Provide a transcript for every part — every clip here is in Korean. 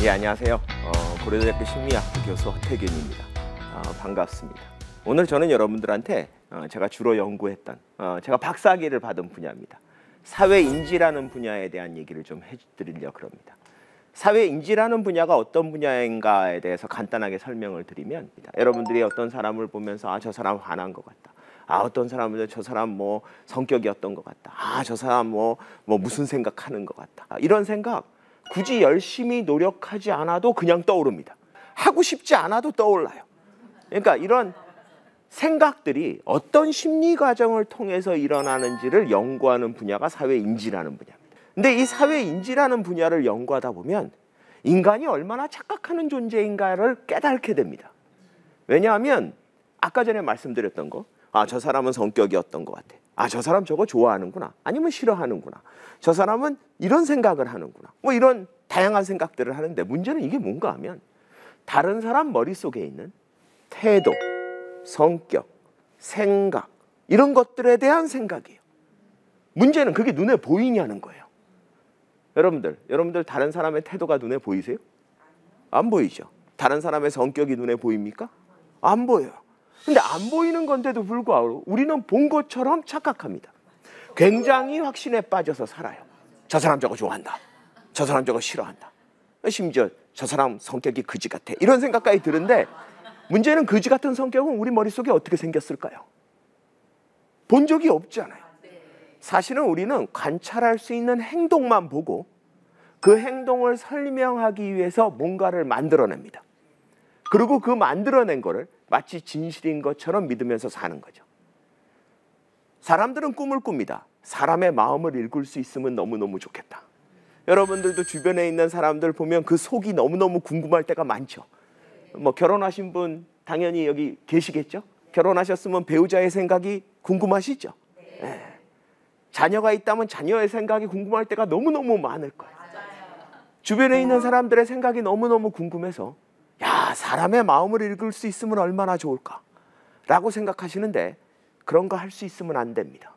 예, 안녕하세요. 고려대학교 심리학부 교수 허태균입니다. 반갑습니다. 오늘 저는 여러분들한테 제가 주로 연구했던 제가 박사학위를 받은 분야입니다. 사회인지라는 분야에 대한 얘기를 좀 해드리려고 합니다. 사회인지라는 분야가 어떤 분야인가에 대해서 간단하게 설명을 드리면, 여러분들이 어떤 사람을 보면서 저 사람 화난 것 같다. 어떤 사람은 저 사람 뭐 성격이 어떤 것 같다. 저 사람 뭐 무슨 생각하는 것 같다. 이런 생각 굳이 열심히 노력하지 않아도 그냥 떠오릅니다. 하고 싶지 않아도 떠올라요. 그러니까 이런 생각들이 어떤 심리 과정을 통해서 일어나는지를 연구하는 분야가 사회인지라는 분야입니다. 근데 이 사회인지라는 분야를 연구하다 보면 인간이 얼마나 착각하는 존재인가를 깨닫게 됩니다. 왜냐하면 아까 전에 말씀드렸던 거, 저 사람은 성격이 어떤 것 같아. 저 사람 저거 좋아하는구나. 아니면 싫어하는구나. 저 사람은 이런 생각을 하는구나. 뭐 이런 다양한 생각들을 하는데, 문제는 이게 뭔가 하면 다른 사람 머릿속에 있는 태도, 성격, 생각, 이런 것들에 대한 생각이에요. 문제는 그게 눈에 보이냐는 거예요. 여러분들 다른 사람의 태도가 눈에 보이세요? 안 보이죠? 다른 사람의 성격이 눈에 보입니까? 안 보여요. 근데 안 보이는 건데도 불구하고 우리는 본 것처럼 착각합니다. 굉장히 확신에 빠져서 살아요. 저 사람 저거 좋아한다. 저 사람 저거 싫어한다. 심지어 저 사람 성격이 그지 같아. 이런 생각까지 드는데, 문제는 그지 같은 성격은 우리 머릿속에 어떻게 생겼을까요? 본 적이 없잖아요. 사실은 우리는 관찰할 수 있는 행동만 보고 그 행동을 설명하기 위해서 뭔가를 만들어냅니다. 그리고 그 만들어낸 거를 마치 진실인 것처럼 믿으면서 사는 거죠. 사람들은 꿈을 꿉니다. 사람의 마음을 읽을 수 있으면 너무너무 좋겠다. 여러분들도 주변에 있는 사람들 보면 그 속이 너무너무 궁금할 때가 많죠. 뭐 결혼하신 분 당연히 여기 계시겠죠? 결혼하셨으면 배우자의 생각이 궁금하시죠? 네. 자녀가 있다면 자녀의 생각이 궁금할 때가 너무너무 많을 거예요. 주변에 있는 사람들의 생각이 너무너무 궁금해서 사람의 마음을 읽을 수 있으면 얼마나 좋을까 라고 생각하시는데, 그런 거 할 수 있으면 안 됩니다.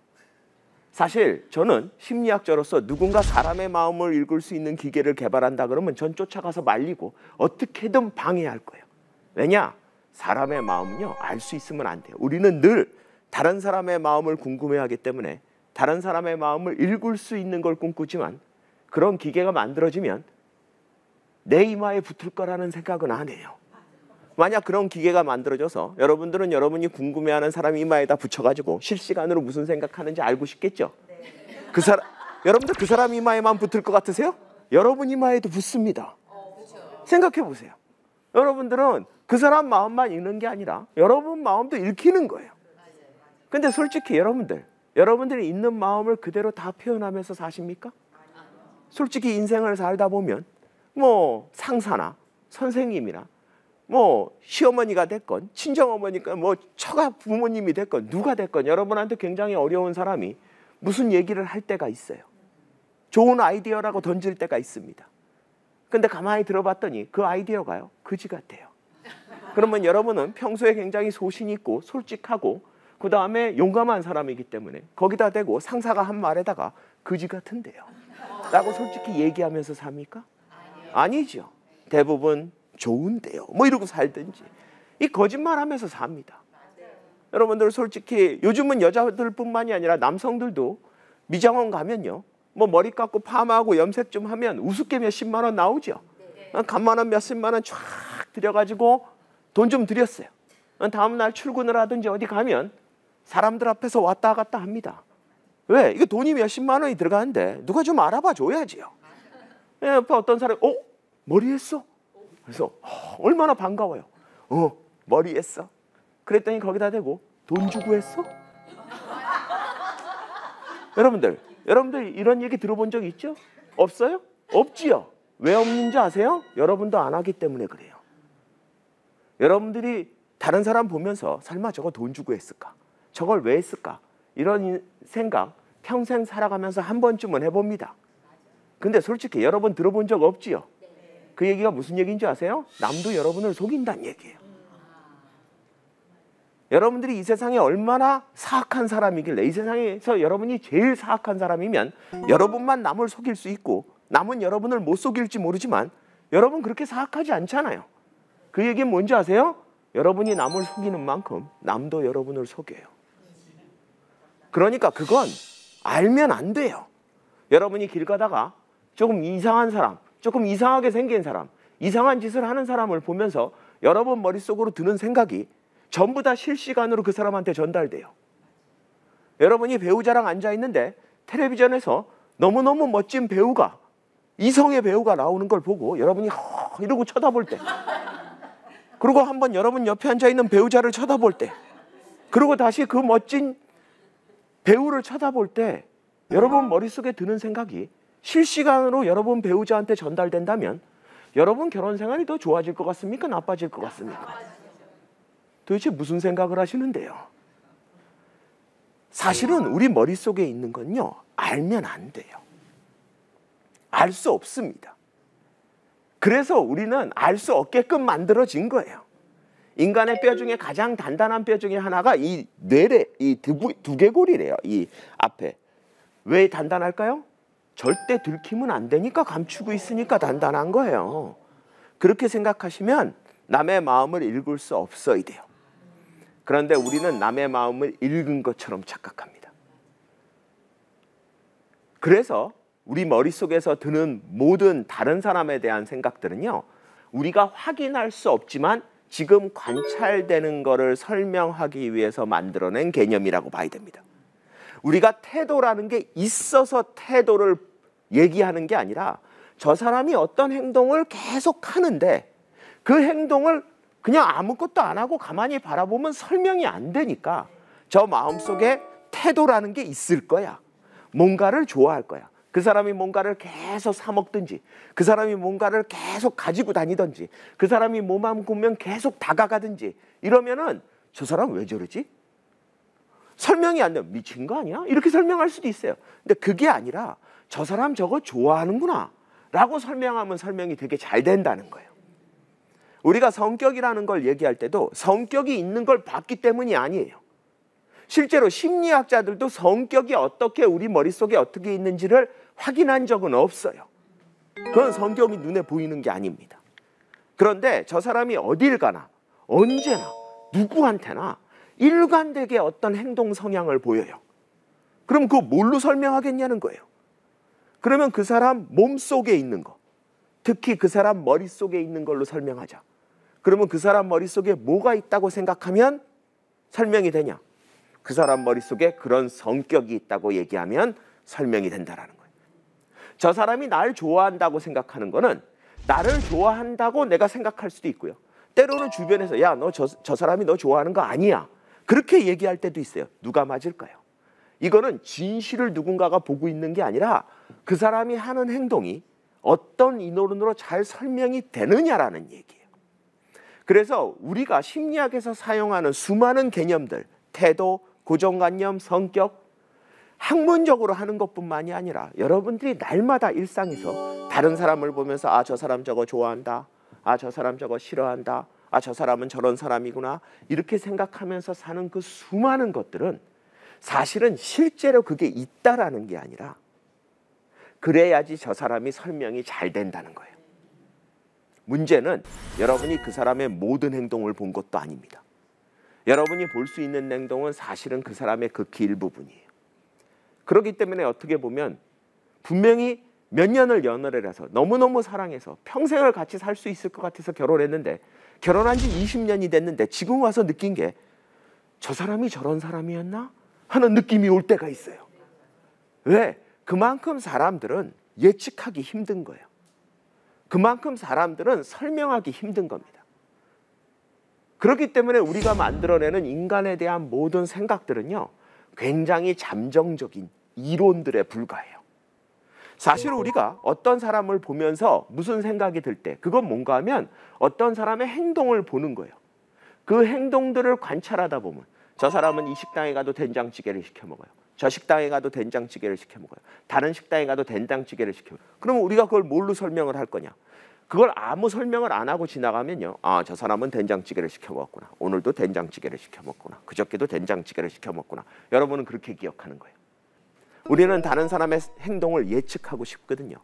사실 저는 심리학자로서 누군가 사람의 마음을 읽을 수 있는 기계를 개발한다 그러면 전 쫓아가서 말리고 어떻게든 방해할 거예요. 왜냐? 사람의 마음은요, 알 수 있으면 안 돼요. 우리는 늘 다른 사람의 마음을 궁금해하기 때문에 다른 사람의 마음을 읽을 수 있는 걸 꿈꾸지만, 그런 기계가 만들어지면 내 이마에 붙을 거라는 생각은 안 해요. 만약 그런 기계가 만들어져서 여러분들은 여러분이 궁금해하는 사람 이마에다 붙여가지고 실시간으로 무슨 생각하는지 알고 싶겠죠? 여러분들 그 사람 이마에만 붙을 것 같으세요? 여러분 이마에도 붙습니다. 생각해 보세요. 여러분들은 그 사람 마음만 읽는 게 아니라 여러분 마음도 읽히는 거예요. 근데 솔직히 여러분들이 있는 마음을 그대로 다 표현하면서 사십니까? 솔직히 인생을 살다 보면 뭐 상사나 선생님이나 뭐 시어머니가 됐건 친정어머니가 뭐 처가 부모님이 됐건 누가 됐건 여러분한테 굉장히 어려운 사람이 무슨 얘기를 할 때가 있어요. 좋은 아이디어라고 던질 때가 있습니다. 근데 가만히 들어봤더니 그 아이디어가요, 그지 같아요. 그러면 여러분은 평소에 굉장히 소신 있고 솔직하고 그 다음에 용감한 사람이기 때문에 거기다 대고 상사가 한 말에다가 그지 같은데요 라고 솔직히 얘기하면서 삽니까? 아니죠. 대부분 좋은데요 뭐 이러고 살든지 이 거짓말하면서 삽니다. 여러분들 솔직히 요즘은 여자들뿐만이 아니라 남성들도 미장원 가면요, 뭐 머리 깎고 파마하고 염색 좀 하면 우습게 몇십만 원 나오죠. 간만 원 몇십만 원 쫙 들여가지고 돈 좀 들였어요. 다음날 출근을 하든지 어디 가면 사람들 앞에서 왔다 갔다 합니다. 왜? 이거 돈이 몇십만 원이 들어가는데 누가 좀 알아봐 줘야지요. 옆에 어떤 사람이 머리 했어? 그래서 얼마나 반가워요. 머리 했어. 그랬더니 거기다 대고 돈 주고 했어? 여러분들 이런 얘기 들어본 적 있죠? 없어요? 없지요. 왜 없는지 아세요? 여러분도 안 하기 때문에 그래요. 여러분들이 다른 사람 보면서 설마 저거 돈 주고 했을까? 저걸 왜 했을까? 이런 생각 평생 살아가면서 한 번쯤은 해봅니다. 근데 솔직히 여러분 들어본 적 없지요? 그 얘기가 무슨 얘기인지 아세요? 남도 여러분을 속인다는 얘기예요. 여러분들이 이 세상에 얼마나 사악한 사람이길래, 이 세상에서 여러분이 제일 사악한 사람이면 여러분만 남을 속일 수 있고 남은 여러분을 못 속일지 모르지만 여러분 그렇게 사악하지 않잖아요. 그 얘기는 뭔지 아세요? 여러분이 남을 속이는 만큼 남도 여러분을 속여요. 그러니까 그건 알면 안 돼요. 여러분이 길 가다가 조금 이상한 사람, 조금 이상하게 생긴 사람, 이상한 짓을 하는 사람을 보면서 여러분 머릿속으로 드는 생각이 전부 다 실시간으로 그 사람한테 전달돼요. 여러분이 배우자랑 앉아있는데 텔레비전에서 너무너무 멋진 배우가, 이성의 배우가 나오는 걸 보고 여러분이 이러고 쳐다볼 때, 그리고 한번 여러분 옆에 앉아있는 배우자를 쳐다볼 때, 그리고 다시 그 멋진 배우를 쳐다볼 때 여러분 머릿속에 드는 생각이 실시간으로 여러분 배우자한테 전달된다면 여러분 결혼 생활이 더 좋아질 것 같습니까? 나빠질 것 같습니까? 도대체 무슨 생각을 하시는데요? 사실은 우리 머릿속에 있는 건요, 알면 안 돼요. 알 수 없습니다. 그래서 우리는 알 수 없게끔 만들어진 거예요. 인간의 뼈 중에 가장 단단한 뼈 중에 하나가 이 뇌래, 이 두개골이래요. 이 앞에. 왜 단단할까요? 절대 들키면 안 되니까 감추고 있으니까 단단한 거예요. 그렇게 생각하시면 남의 마음을 읽을 수 없어야 돼요. 그런데 우리는 남의 마음을 읽은 것처럼 착각합니다. 그래서 우리 머릿속에서 드는 모든 다른 사람에 대한 생각들은요, 우리가 확인할 수 없지만 지금 관찰되는 거를 설명하기 위해서 만들어낸 개념이라고 봐야 됩니다. 우리가 태도라는 게 있어서 태도를 얘기하는 게 아니라 저 사람이 어떤 행동을 계속 하는데 그 행동을 그냥 아무것도 안 하고 가만히 바라보면 설명이 안 되니까 저 마음속에 태도라는 게 있을 거야. 뭔가를 좋아할 거야. 그 사람이 뭔가를 계속 사 먹든지, 그 사람이 뭔가를 계속 가지고 다니든지, 그 사람이 뭐만 보면 계속 다가가든지 이러면은 저 사람 왜 저러지? 설명이 안 돼. 미친 거 아니야? 이렇게 설명할 수도 있어요. 근데 그게 아니라 저 사람 저거 좋아하는구나 라고 설명하면 설명이 되게 잘 된다는 거예요. 우리가 성격이라는 걸 얘기할 때도 성격이 있는 걸 봤기 때문이 아니에요. 실제로 심리학자들도 성격이 어떻게 우리 머릿속에 어떻게 있는지를 확인한 적은 없어요. 그건 성격이 눈에 보이는 게 아닙니다. 그런데 저 사람이 어딜 가나 언제나 누구한테나 일관되게 어떤 행동 성향을 보여요. 그럼 그거 뭘로 설명하겠냐는 거예요. 그러면 그 사람 몸속에 있는 거, 특히 그 사람 머릿속에 있는 걸로 설명하자. 그러면 그 사람 머릿속에 뭐가 있다고 생각하면 설명이 되냐? 그 사람 머릿속에 그런 성격이 있다고 얘기하면 설명이 된다는 거예요. 저 사람이 날 좋아한다고 생각하는 거는 나를 좋아한다고 내가 생각할 수도 있고요. 때로는 주변에서 야, 너 저 사람이 너 좋아하는 거 아니야. 그렇게 얘기할 때도 있어요. 누가 맞을까요? 이거는 진실을 누군가가 보고 있는 게 아니라 그 사람이 하는 행동이 어떤 이론으로 잘 설명이 되느냐라는 얘기예요. 그래서 우리가 심리학에서 사용하는 수많은 개념들, 태도, 고정관념, 성격, 학문적으로 하는 것뿐만이 아니라 여러분들이 날마다 일상에서 다른 사람을 보면서 아, 저 사람 저거 좋아한다. 아, 저 사람 저거 싫어한다. 아, 저 사람은 저런 사람이구나. 이렇게 생각하면서 사는 그 수많은 것들은 사실은 실제로 그게 있다라는 게 아니라 그래야지 저 사람이 설명이 잘 된다는 거예요. 문제는 여러분이 그 사람의 모든 행동을 본 것도 아닙니다. 여러분이 볼 수 있는 행동은 사실은 그 사람의 극히 일부분이에요. 그렇기 때문에 어떻게 보면 분명히 몇 년을 연애를 해서 너무너무 사랑해서 평생을 같이 살 수 있을 것 같아서 결혼했는데 결혼한 지 20년이 됐는데 지금 와서 느낀 게 저 사람이 저런 사람이었나? 하는 느낌이 올 때가 있어요. 왜? 그만큼 사람들은 예측하기 힘든 거예요. 그만큼 사람들은 설명하기 힘든 겁니다. 그렇기 때문에 우리가 만들어내는 인간에 대한 모든 생각들은요, 굉장히 잠정적인 이론들에 불과해요. 사실 우리가 어떤 사람을 보면서 무슨 생각이 들 때 그건 뭔가 하면 어떤 사람의 행동을 보는 거예요. 그 행동들을 관찰하다 보면 저 사람은 이 식당에 가도 된장찌개를 시켜 먹어요. 저 식당에 가도 된장찌개를 시켜 먹어요. 다른 식당에 가도 된장찌개를 시켜 먹어요. 그러면 우리가 그걸 뭘로 설명을 할 거냐? 그걸 아무 설명을 안 하고 지나가면요. 아, 저 사람은 된장찌개를 시켜 먹었구나. 오늘도 된장찌개를 시켜 먹구나. 그저께도 된장찌개를 시켜 먹구나. 여러분은 그렇게 기억하는 거예요. 우리는 다른 사람의 행동을 예측하고 싶거든요.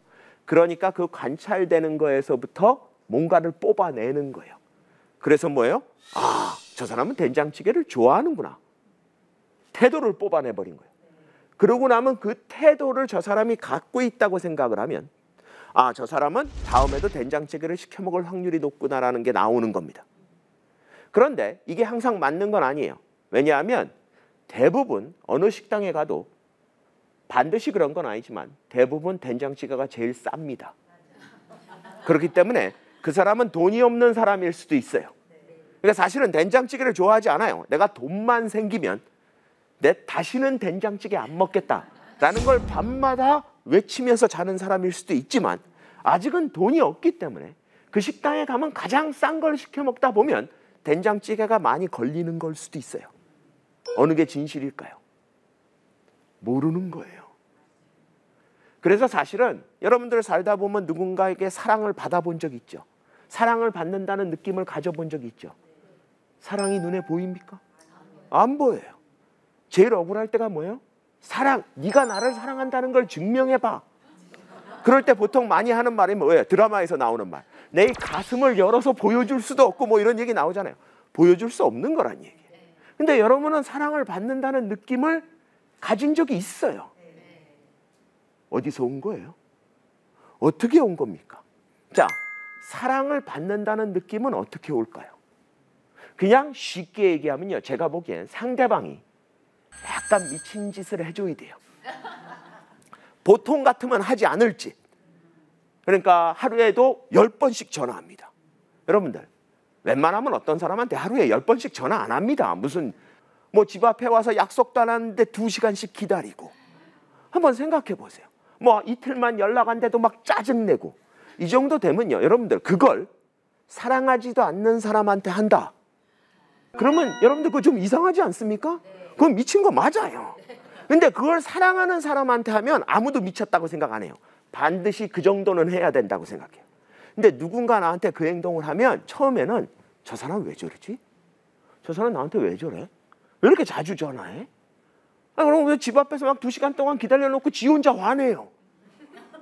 그러니까 그 관찰되는 거에서부터 뭔가를 뽑아내는 거예요. 그래서 뭐예요? 아, 저 사람은 된장찌개를 좋아하는구나. 태도를 뽑아내버린 거예요. 그러고 나면 그 태도를 저 사람이 갖고 있다고 생각을 하면 아, 저 사람은 다음에도 된장찌개를 시켜 먹을 확률이 높구나라는 게 나오는 겁니다. 그런데 이게 항상 맞는 건 아니에요. 왜냐하면 대부분 어느 식당에 가도 반드시 그런 건 아니지만 대부분 된장찌개가 제일 쌉니다. 그렇기 때문에 그 사람은 돈이 없는 사람일 수도 있어요. 그러니까 사실은 된장찌개를 좋아하지 않아요. 내가 돈만 생기면 내 다시는 된장찌개 안 먹겠다라는 걸 밤마다 외치면서 자는 사람일 수도 있지만 아직은 돈이 없기 때문에 그 식당에 가면 가장 싼 걸 시켜 먹다 보면 된장찌개가 많이 걸리는 걸 수도 있어요. 어느 게 진실일까요? 모르는 거예요. 그래서 사실은 여러분들 살다 보면 누군가에게 사랑을 받아본 적 있죠. 사랑을 받는다는 느낌을 가져본 적이 있죠. 사랑이 눈에 보입니까? 안 보여요. 제일 억울할 때가 뭐예요? 사랑, 네가 나를 사랑한다는 걸 증명해봐. 그럴 때 보통 많이 하는 말이 뭐예요? 드라마에서 나오는 말. 내 가슴을 열어서 보여줄 수도 없고 뭐 이런 얘기 나오잖아요. 보여줄 수 없는 거란 얘기예요. 근데 여러분은 사랑을 받는다는 느낌을 가진 적이 있어요. 어디서 온 거예요? 어떻게 온 겁니까? 자, 사랑을 받는다는 느낌은 어떻게 올까요? 그냥 쉽게 얘기하면요. 제가 보기엔 상대방이 약간 미친 짓을 해줘야 돼요. 보통 같으면 하지 않을 짓. 그러니까 하루에도 10번씩 전화합니다. 여러분들 웬만하면 어떤 사람한테 하루에 10번씩 전화 안 합니다. 무슨 뭐 집 앞에 와서 약속도 안 하는데 2시간씩 기다리고. 한번 생각해 보세요. 뭐 이틀만 연락 안 돼도 막 짜증내고. 이 정도 되면요. 여러분들 그걸 사랑하지도 않는 사람한테 한다. 그러면 여러분들 그거 좀 이상하지 않습니까? 그건 미친 거 맞아요. 근데 그걸 사랑하는 사람한테 하면 아무도 미쳤다고 생각 안 해요. 반드시 그 정도는 해야 된다고 생각해요. 근데 누군가 나한테 그 행동을 하면 처음에는 저 사람 왜 저러지? 저 사람 나한테 왜 저래? 왜 이렇게 자주 전화해? 아, 그럼 왜 집 앞에서 막 2시간 동안 기다려놓고 지 혼자 화내요?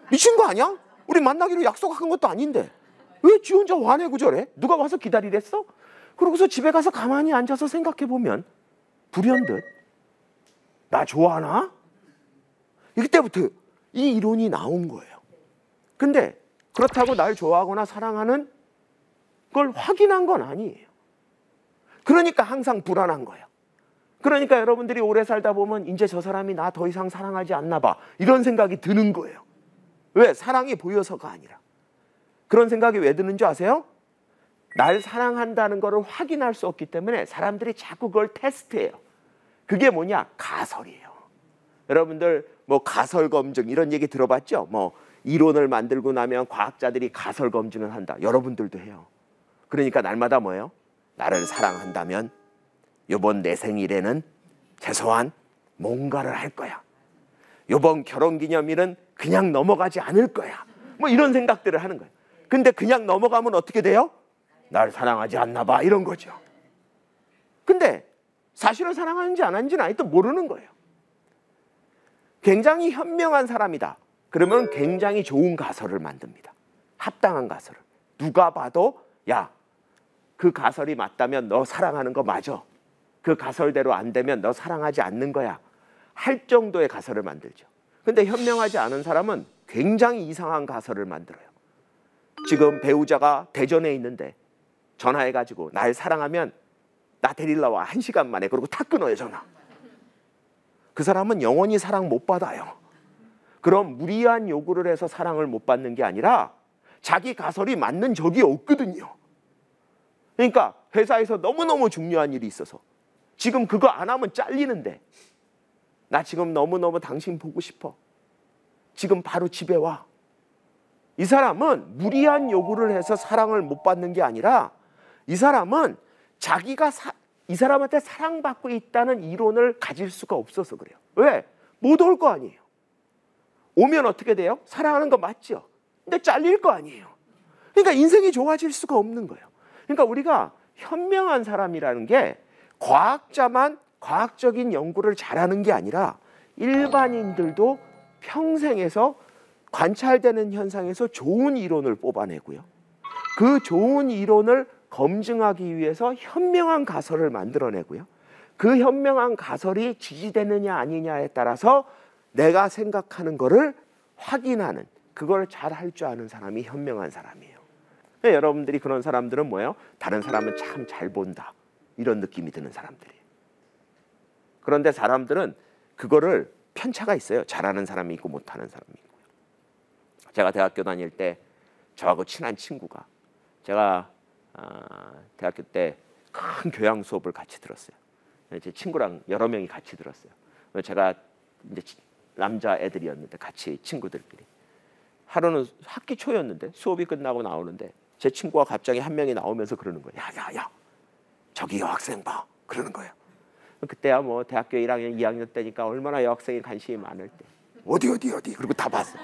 미친 거 아니야? 우리 만나기로 약속한 것도 아닌데 왜 지 혼자 화내고 저래? 누가 와서 기다리랬어? 그러고서 집에 가서 가만히 앉아서 생각해보면 불현듯 나 좋아하나? 이때부터 이 이론이 나온 거예요. 근데 그렇다고 날 좋아하거나 사랑하는 걸 확인한 건 아니에요. 그러니까 항상 불안한 거예요. 그러니까 여러분들이 오래 살다 보면 이제 저 사람이 나 더 이상 사랑하지 않나 봐. 이런 생각이 드는 거예요. 왜? 사랑이 보여서가 아니라. 그런 생각이 왜 드는 줄 아세요? 날 사랑한다는 거를 확인할 수 없기 때문에 사람들이 자꾸 그걸 테스트해요. 그게 뭐냐? 가설이에요. 여러분들 뭐 가설 검증 이런 얘기 들어봤죠? 뭐 이론을 만들고 나면 과학자들이 가설 검증을 한다. 여러분들도 해요. 그러니까 날마다 뭐예요? 나를 사랑한다면 이번 내 생일에는 최소한 뭔가를 할 거야. 이번 결혼기념일은 그냥 넘어가지 않을 거야. 뭐 이런 생각들을 하는 거예요. 근데 그냥 넘어가면 어떻게 돼요? 날 사랑하지 않나 봐. 이런 거죠. 근데 사실은 사랑하는지 안 하는지는 아직도 모르는 거예요. 굉장히 현명한 사람이다. 그러면 굉장히 좋은 가설을 만듭니다. 합당한 가설을. 누가 봐도 야, 그 가설이 맞다면 너 사랑하는 거 맞아. 그 가설대로 안 되면 너 사랑하지 않는 거야. 할 정도의 가설을 만들죠. 근데 현명하지 않은 사람은 굉장히 이상한 가설을 만들어요. 지금 배우자가 대전에 있는데 전화해가지고 날 사랑하면 나 데리러 와. 1시간 만에. 그러고 탁 끊어요, 전화. 그 사람은 영원히 사랑 못 받아요. 그럼 무리한 요구를 해서 사랑을 못 받는 게 아니라 자기 가설이 맞는 적이 없거든요. 그러니까 회사에서 너무너무 중요한 일이 있어서 지금 그거 안 하면 잘리는데 나 지금 너무너무 당신 보고 싶어. 지금 바로 집에 와. 이 사람은 무리한 요구를 해서 사랑을 못 받는 게 아니라 이 사람은 자기가 이 사람한테 사랑받고 있다는 이론을 가질 수가 없어서 그래요. 왜? 못 올 거 아니에요. 오면 어떻게 돼요? 사랑하는 거 맞죠? 근데 잘릴 거 아니에요. 그러니까 인생이 좋아질 수가 없는 거예요. 그러니까 우리가 현명한 사람이라는 게 과학자만 과학적인 연구를 잘하는 게 아니라 일반인들도 평생에서 관찰되는 현상에서 좋은 이론을 뽑아내고요. 그 좋은 이론을 검증하기 위해서 현명한 가설을 만들어내고요. 그 현명한 가설이 지지되느냐 아니냐에 따라서 내가 생각하는 거를 확인하는, 그걸 잘 할 줄 아는 사람이 현명한 사람이에요. 여러분들이 그런 사람들은 뭐예요? 다른 사람은 참 잘 본다, 이런 느낌이 드는 사람들이에요. 그런데 사람들은 그거를 편차가 있어요. 잘하는 사람이 있고 못하는 사람이 있고요. 제가 대학교 다닐 때 저하고 친한 친구가, 제가 대학교 때 큰 교양 수업을 같이 들었어요. 제 친구랑 여러 명이 같이 들었어요. 제가 이제 남자 애들이었는데 같이 친구들끼리 하루는 학기 초였는데 수업이 끝나고 나오는데 제 친구가 갑자기 한 명이 나오면서 그러는 거예요. 야야야, 저기 여학생 봐, 그러는 거예요. 그때야 뭐 대학교 1학년 2학년 때니까 얼마나 여학생이 관심이 많을 때 어디 그리고 다 봤어요.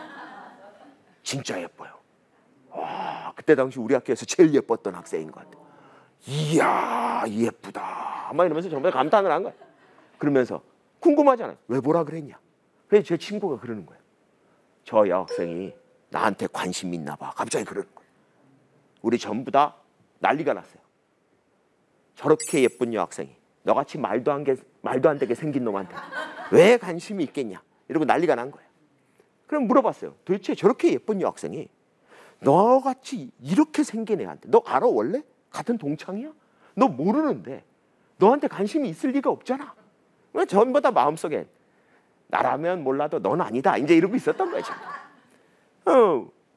진짜 예뻐요. 와, 그때 당시 우리 학교에서 제일 예뻤던 학생인 것 같아요. 이야 예쁘다 막 이러면서 정말 감탄을 한 거예요. 그러면서 궁금하잖아요. 왜 보라 그랬냐. 그래서 제 친구가 그러는 거예요. 저 여학생이 나한테 관심 있나 봐. 갑자기 그러는 거예요. 우리 전부 다 난리가 났어요. 저렇게 예쁜 여학생이 너같이 말도 안 되게 생긴 놈한테 왜 관심이 있겠냐, 이러고 난리가 난 거예요. 그럼 물어봤어요. 도대체 저렇게 예쁜 여학생이 너같이 이렇게 생긴 애한테, 너 알아 원래? 같은 동창이야? 너 모르는데 너한테 관심이 있을 리가 없잖아. 전부 다 마음속에 나라면 몰라도 넌 아니다, 이제 이러고 있었던 거죠.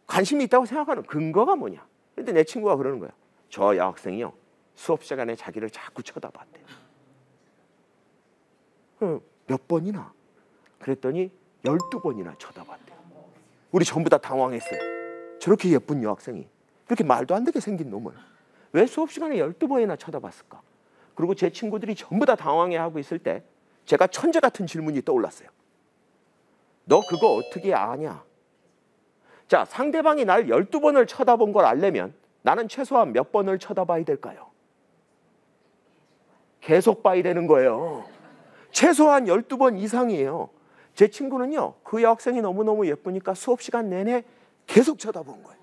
관심이 있다고 생각하는 근거가 뭐냐. 근데 내 친구가 그러는 거야. 저 여학생이요, 수업 시간에 자기를 자꾸 쳐다봤대요. 몇 번이나? 그랬더니 12번이나 쳐다봤대요. 우리 전부 다 당황했어요. 저렇게 예쁜 여학생이 그렇게 말도 안 되게 생긴 놈을 왜 수업 시간에 12번이나 쳐다봤을까? 그리고 제 친구들이 전부 다 당황해하고 있을 때 제가 천재 같은 질문이 떠올랐어요. 너 그거 어떻게 아냐? 자, 상대방이 날 12번을 쳐다본 걸 알려면 나는 최소한 몇 번을 쳐다봐야 될까요? 계속 봐야 되는 거예요. 최소한 12번 이상이에요. 제 친구는요, 그 여학생이 너무너무 예쁘니까 수업 시간 내내 계속 쳐다본 거예요.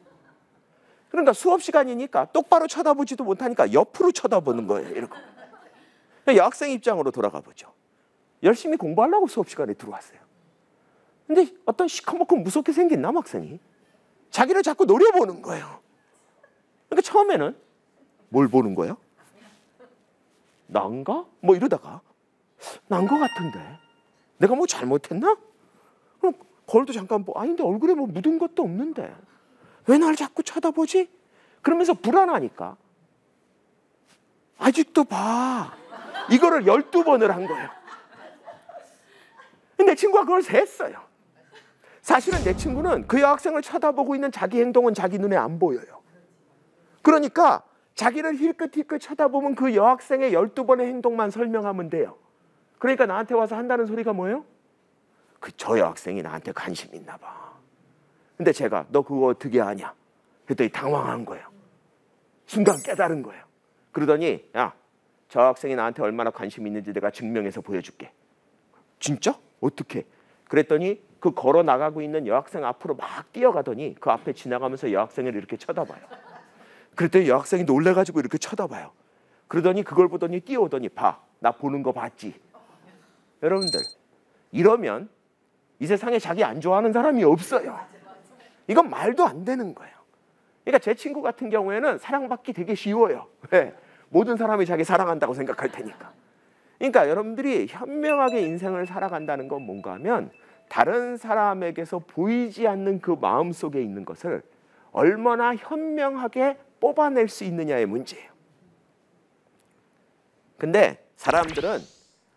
그러니까 수업 시간이니까 똑바로 쳐다보지도 못하니까 옆으로 쳐다보는 거예요. 이렇게. 여학생 입장으로 돌아가 보죠. 열심히 공부하려고 수업 시간에 들어왔어요. 근데 어떤 시커멓고 무섭게 생긴 남학생이 자기를 자꾸 노려보는 거예요. 그러니까 처음에는 뭘 보는 거예요? 난가? 뭐 이러다가 난 거 같은데 내가 뭐 잘못했나? 그럼 거울도 잠깐 아니 근데 얼굴에 뭐 묻은 것도 없는데 왜 날 자꾸 쳐다보지? 그러면서 불안하니까 아직도 봐. 이거를 12번을 한 거예요. 근데 내 친구가 그걸 셌어요. 사실은 내 친구는 그 여학생을 쳐다보고 있는 자기 행동은 자기 눈에 안 보여요. 그러니까 자기를 힐끗힐끗 쳐다보면 그 여학생의 12번의 행동만 설명하면 돼요. 그러니까 나한테 와서 한다는 소리가 뭐예요? 저 여학생이 나한테 관심 있나 봐. 근데 제가 너 그거 어떻게 아냐? 그랬더니 당황한 거예요. 순간 깨달은 거예요. 그러더니 야, 저 학생이 나한테 얼마나 관심 있는지 내가 증명해서 보여줄게. 진짜? 어떻게? 그랬더니 그 걸어 나가고 있는 여학생 앞으로 막 뛰어가더니 그 앞에 지나가면서 여학생을 이렇게 쳐다봐요. 그랬더니 여학생이 놀래가지고 이렇게 쳐다봐요. 그러더니 그걸 보더니 뛰어오더니 봐, 나 보는 거 봤지? 여러분들, 이러면 이 세상에 자기 안 좋아하는 사람이 없어요. 이건 말도 안 되는 거예요. 그러니까 제 친구 같은 경우에는 사랑받기 되게 쉬워요. 왜? 모든 사람이 자기 사랑한다고 생각할 테니까. 그러니까 여러분들이 현명하게 인생을 살아간다는 건 뭔가 하면 다른 사람에게서 보이지 않는 그 마음속에 있는 것을 얼마나 현명하게 뽑아낼 수 있느냐의 문제예요. 근데 사람들은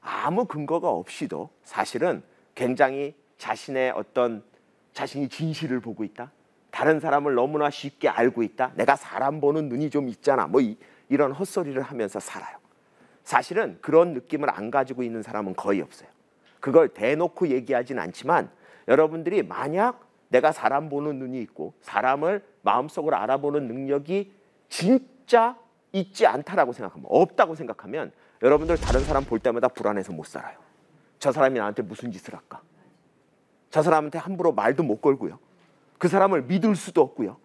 아무 근거가 없이도 사실은 굉장히 자신이 진실을 보고 있다, 다른 사람을 너무나 쉽게 알고 있다, 내가 사람 보는 눈이 좀 있잖아, 뭐 이런 헛소리를 하면서 살아요. 사실은 그런 느낌을 안 가지고 있는 사람은 거의 없어요. 그걸 대놓고 얘기하진 않지만 여러분들이 만약 내가 사람 보는 눈이 있고 사람을 마음속으로 알아보는 능력이 진짜 있지 않다라고 생각하면, 없다고 생각하면 여러분들 다른 사람 볼 때마다 불안해서 못 살아요. 저 사람이 나한테 무슨 짓을 할까? 저 사람한테 함부로 말도 못 걸고요. 그 사람을 믿을 수도 없고요.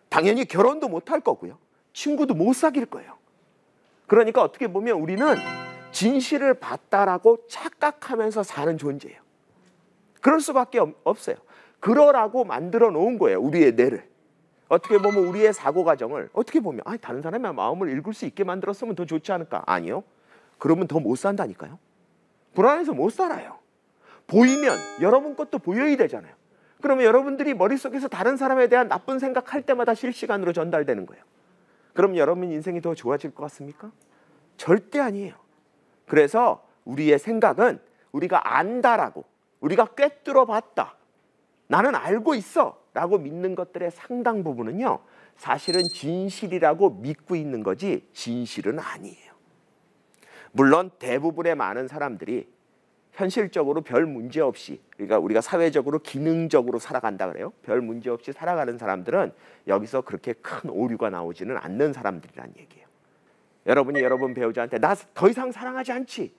당연히 결혼도 못 할 거고요. 친구도 못 사귈 거예요. 그러니까 어떻게 보면 우리는 진실을 봤다라고 착각하면서 사는 존재예요. 그럴 수밖에 없어요. 그러라고 만들어 놓은 거예요. 우리의 뇌를. 어떻게 보면 우리의 사고 과정을 어떻게 보면 다른 사람의 마음을 읽을 수 있게 만들었으면 더 좋지 않을까? 아니요. 그러면 더 못 산다니까요. 불안해서 못 살아요. 보이면 여러분 것도 보여야 되잖아요. 그러면 여러분들이 머릿속에서 다른 사람에 대한 나쁜 생각할 때마다 실시간으로 전달되는 거예요. 그럼 여러분 인생이 더 좋아질 것 같습니까? 절대 아니에요. 그래서 우리의 생각은 우리가 안다라고, 우리가 꿰뚫어 봤다, 나는 알고 있어 라고 믿는 것들의 상당 부분은요, 사실은 진실이라고 믿고 있는 거지 진실은 아니에요. 물론 대부분의 많은 사람들이 현실적으로 별 문제 없이, 그러니까 우리가 사회적으로 기능적으로 살아간다 그래요. 별 문제 없이 살아가는 사람들은 여기서 그렇게 큰 오류가 나오지는 않는 사람들이란 얘기예요. 여러분이 여러분 배우자한테 나 더 이상 사랑하지 않지?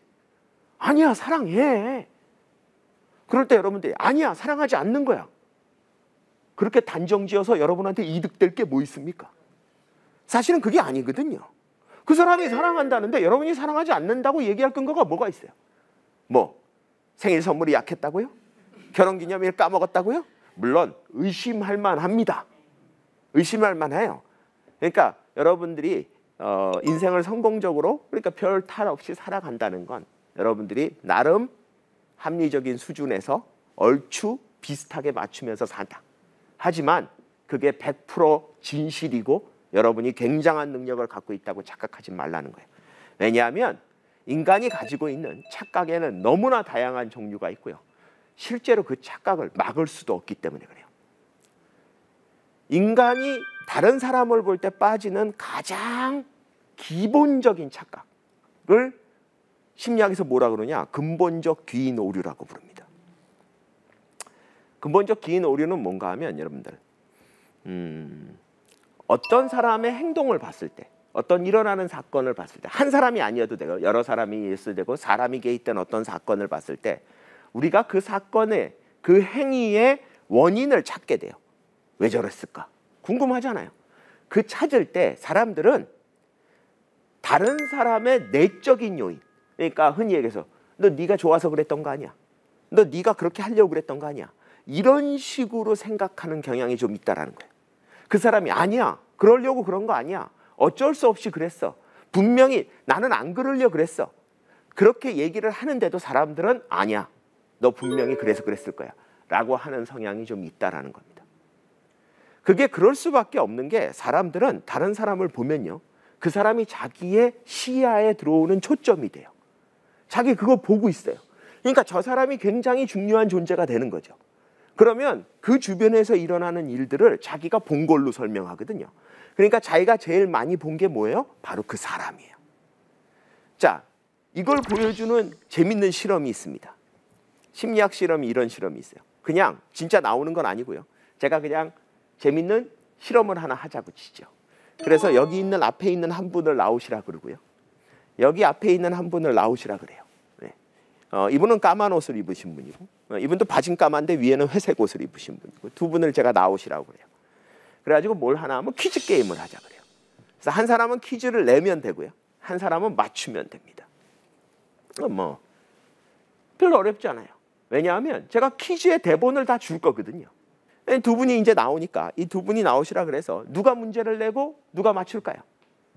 아니야, 사랑해. 그럴 때 여러분들이 아니야, 사랑하지 않는 거야. 그렇게 단정지어서 여러분한테 이득될 게 뭐 있습니까? 사실은 그게 아니거든요. 그 사람이 사랑한다는데 여러분이 사랑하지 않는다고 얘기할 근거가 뭐가 있어요? 뭐 생일 선물이 약했다고요? 결혼기념일 까먹었다고요? 물론 의심할 만합니다. 의심할 만해요. 그러니까 여러분들이 인생을 성공적으로, 그러니까 별 탈 없이 살아간다는 건 여러분들이 나름 합리적인 수준에서 얼추 비슷하게 맞추면서 산다. 하지만 그게 100% 진실이고 여러분이 굉장한 능력을 갖고 있다고 착각하지 말라는 거예요. 왜냐하면 인간이 가지고 있는 착각에는 너무나 다양한 종류가 있고요. 실제로 그 착각을 막을 수도 없기 때문에 그래요. 인간이 다른 사람을 볼 때 빠지는 가장 기본적인 착각을 심리학에서 뭐라 그러냐? 근본적 귀인 오류라고 부릅니다. 근본적 귀인 오류는 뭔가 하면 여러분들 어떤 사람의 행동을 봤을 때, 어떤 일어나는 사건을 봤을 때, 한 사람이 아니어도 되고 여러 사람이 있어도 되고 사람이 개입된 어떤 사건을 봤을 때 우리가 그 사건의 그 행위의 원인을 찾게 돼요. 왜 저랬을까? 궁금하잖아요. 그 찾을 때 사람들은 다른 사람의 내적인 요인, 그러니까 흔히 얘기해서 너 네가 좋아서 그랬던 거 아니야? 너 네가 그렇게 하려고 그랬던 거 아니야? 이런 식으로 생각하는 경향이 좀 있다라는 거예요. 그 사람이 아니야, 그러려고 그런 거 아니야, 어쩔 수 없이 그랬어, 분명히 나는 안 그러려고 그랬어, 그렇게 얘기를 하는데도 사람들은 아니야, 너 분명히 그래서 그랬을 거야 라고 하는 성향이 좀 있다라는 겁니다. 그게 그럴 수밖에 없는 게 사람들은 다른 사람을 보면요, 그 사람이 자기의 시야에 들어오는 초점이 돼요. 자기 그거 보고 있어요. 그러니까 저 사람이 굉장히 중요한 존재가 되는 거죠. 그러면 그 주변에서 일어나는 일들을 자기가 본 걸로 설명하거든요. 그러니까 자기가 제일 많이 본 게 뭐예요? 바로 그 사람이에요. 자, 이걸 보여주는 재밌는 실험이 있습니다. 심리학 실험이 이런 실험이 있어요. 그냥 진짜 나오는 건 아니고요. 제가 그냥 재밌는 실험을 하나 하자고 치죠. 그래서 여기 있는 앞에 있는 한 분을 나오시라 그러고요. 여기 앞에 있는 한 분을 나오시라 그래요. 네. 이분은 까만 옷을 입으신 분이고, 이분도 바지는 까만데 위에는 회색 옷을 입으신 분이고, 두 분을 제가 나오시라고 그래요. 그래가지고 뭘 하나 하면 퀴즈 게임을 하자 그래요. 그래서 한 사람은 퀴즈를 내면 되고요, 한 사람은 맞추면 됩니다. 뭐 별로 어렵지 않아요. 왜냐하면 제가 퀴즈의 대본을 다 줄 거거든요. 두 분이 이제 나오니까 이 두 분이 나오시라 그래서 누가 문제를 내고 누가 맞출까요?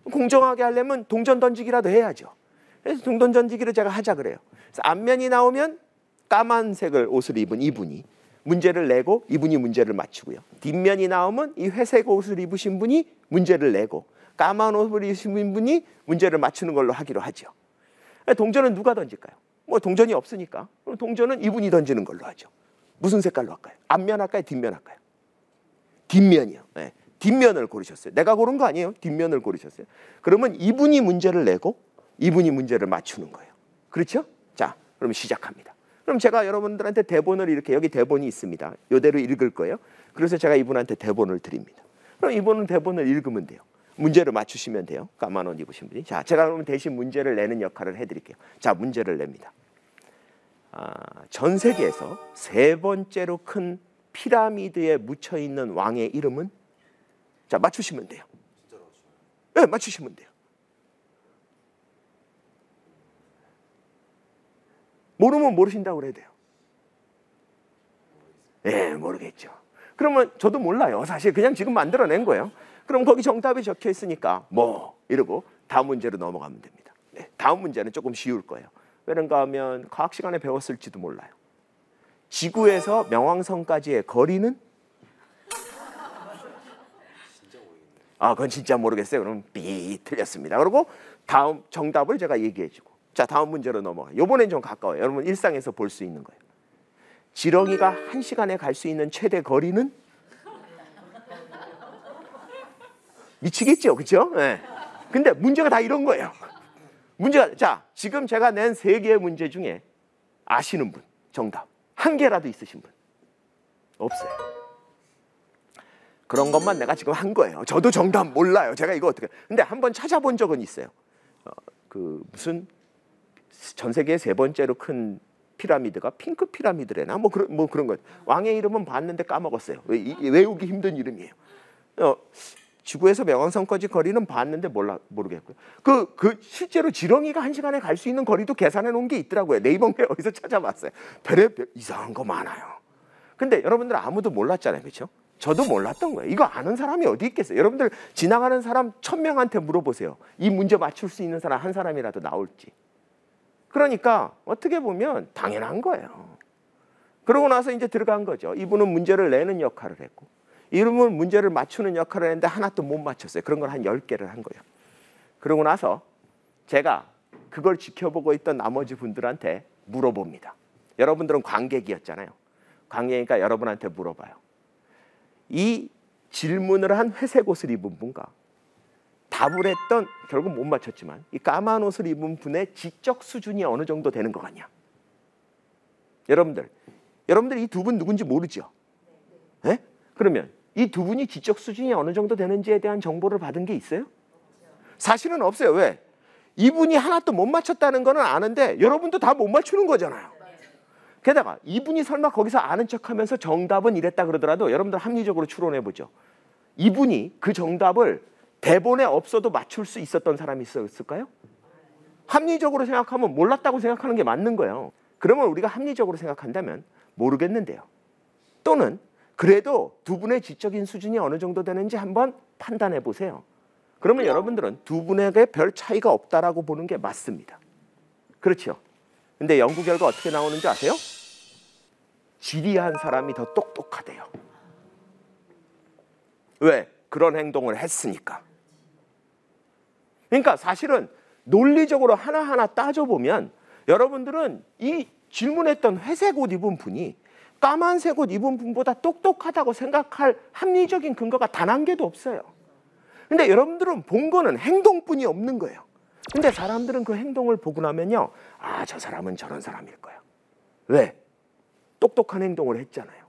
공정하게 하려면 동전 던지기라도 해야죠. 그래서 동전 던지기를 제가 하자 그래요. 그래서 앞면이 나오면 까만색을 옷을 입은 이분이 문제를 내고 이분이 문제를 맞추고요. 뒷면이 나오면 이 회색 옷을 입으신 분이 문제를 내고 까만 옷을 입으신 분이 문제를 맞추는 걸로 하기로 하죠. 동전은 누가 던질까요? 뭐 동전이 없으니까 그럼 동전은 이분이 던지는 걸로 하죠. 무슨 색깔로 할까요? 앞면 할까요? 뒷면 할까요? 뒷면이요. 네. 뒷면을 고르셨어요. 내가 고른 거 아니에요. 뒷면을 고르셨어요. 그러면 이분이 문제를 내고 이분이 문제를 맞추는 거예요. 그렇죠? 자, 그럼 시작합니다. 그럼 제가 여러분들한테 대본을 이렇게, 여기 대본이 있습니다. 이대로 읽을 거예요. 그래서 제가 이분한테 대본을 드립니다. 그럼 이분은 대본을 읽으면 돼요. 문제를 맞추시면 돼요. 까만 옷 입으신 분이. 자, 제가 그러면 대신 문제를 내는 역할을 해드릴게요. 자, 문제를 냅니다. 전 세계에서 세 번째로 큰 피라미드에 묻혀 있는 왕의 이름은? 자, 맞추시면 돼요. 네, 맞추시면 돼요. 모르면 모르신다고 그래야 돼요. 예, 모르겠죠. 그러면 저도 몰라요. 사실 그냥 지금 만들어낸 거예요. 그럼 거기 정답이 적혀 있으니까 뭐 이러고 다음 문제로 넘어가면 됩니다. 네, 다음 문제는 조금 쉬울 거예요. 왜는가 하면 과학 시간에 배웠을지도 몰라요. 지구에서 명왕성까지의 거리는? 그건 진짜 모르겠어요. 그럼 삐 틀렸습니다. 그리고 다음 정답을 제가 얘기해주고, 자, 다음 문제로 넘어가요. 요번엔 좀 가까워요. 여러분 일상에서 볼 수 있는 거예요. 지렁이가 1시간에 갈 수 있는 최대 거리는? 미치겠죠, 그렇죠? 네. 근데 문제가 다 이런 거예요. 문제가, 자, 지금 제가 낸 3개의 문제 중에 아시는 분, 정답 한 개라도 있으신 분? 없어요. 그런 것만 내가 지금 한 거예요. 저도 정답 몰라요. 제가 이거 어떻게, 근데 한번 찾아본 적은 있어요. 그 무슨 전 세계 3번째로 큰 피라미드가 핑크 피라미드래나 뭐 그런 거. 왕의 이름은 봤는데 까먹었어요. 외우기 힘든 이름이에요. 지구에서 명왕성까지 거리는 봤는데 모르겠고요. 그 실제로 지렁이가 1시간에 갈 수 있는 거리도 계산해 놓은 게 있더라고요. 네이버에 어디서 찾아봤어요. 별의별 이상한 거 많아요. 근데 여러분들 아무도 몰랐잖아요, 그렇죠? 저도 몰랐던 거예요. 이거 아는 사람이 어디 있겠어요? 여러분들 지나가는 사람 1000명한테 물어보세요. 이 문제 맞출 수 있는 사람 한 사람이라도 나올지. 그러니까 어떻게 보면 당연한 거예요. 그러고 나서 이제 들어간 거죠. 이분은 문제를 내는 역할을 했고, 이분은 문제를 맞추는 역할을 했는데 하나도 못 맞췄어요. 그런 걸 한 10개를 한 거예요. 그러고 나서 제가 그걸 지켜보고 있던 나머지 분들한테 물어봅니다. 여러분들은 관객이었잖아요. 관객이니까 여러분한테 물어봐요. 이 질문을 한 회색 옷을 입은 분과 답을 했던, 결국 못 맞췄지만 이 까만 옷을 입은 분의 지적 수준이 어느 정도 되는 것 같냐? 여러분들 이 두 분 누군지 모르죠? 네? 그러면 이 두 분이 지적 수준이 어느 정도 되는지에 대한 정보를 받은 게 있어요? 사실은 없어요. 왜? 이분이 하나도 못 맞췄다는 거는 아는데 여러분도 다 못 맞추는 거잖아요. 게다가 이분이 설마 거기서 아는 척하면서 정답은 이랬다 그러더라도 여러분들 합리적으로 추론해 보죠. 이분이 그 정답을 대본에 없어도 맞출 수 있었던 사람이 있었을까요? 합리적으로 생각하면 몰랐다고 생각하는 게 맞는 거예요. 그러면 우리가 합리적으로 생각한다면 모르겠는데요. 또는 그래도 두 분의 지적인 수준이 어느 정도 되는지 한번 판단해 보세요. 그러면 여러분들은 두 분에게 별 차이가 없다라고 보는 게 맞습니다. 그렇죠? 근데 연구 결과 어떻게 나오는지 아세요? 지리한 사람이 더 똑똑하대요. 왜? 그런 행동을 했으니까. 그러니까 사실은 논리적으로 하나하나 따져보면 여러분들은 이 질문했던 회색 옷 입은 분이 까만색 옷 입은 분보다 똑똑하다고 생각할 합리적인 근거가 단 한 개도 없어요. 근데 여러분들은 본 거는 행동뿐이 없는 거예요. 근데 사람들은 그 행동을 보고 나면요, 아, 저 사람은 저런 사람일 거야. 왜? 똑똑한 행동을 했잖아요.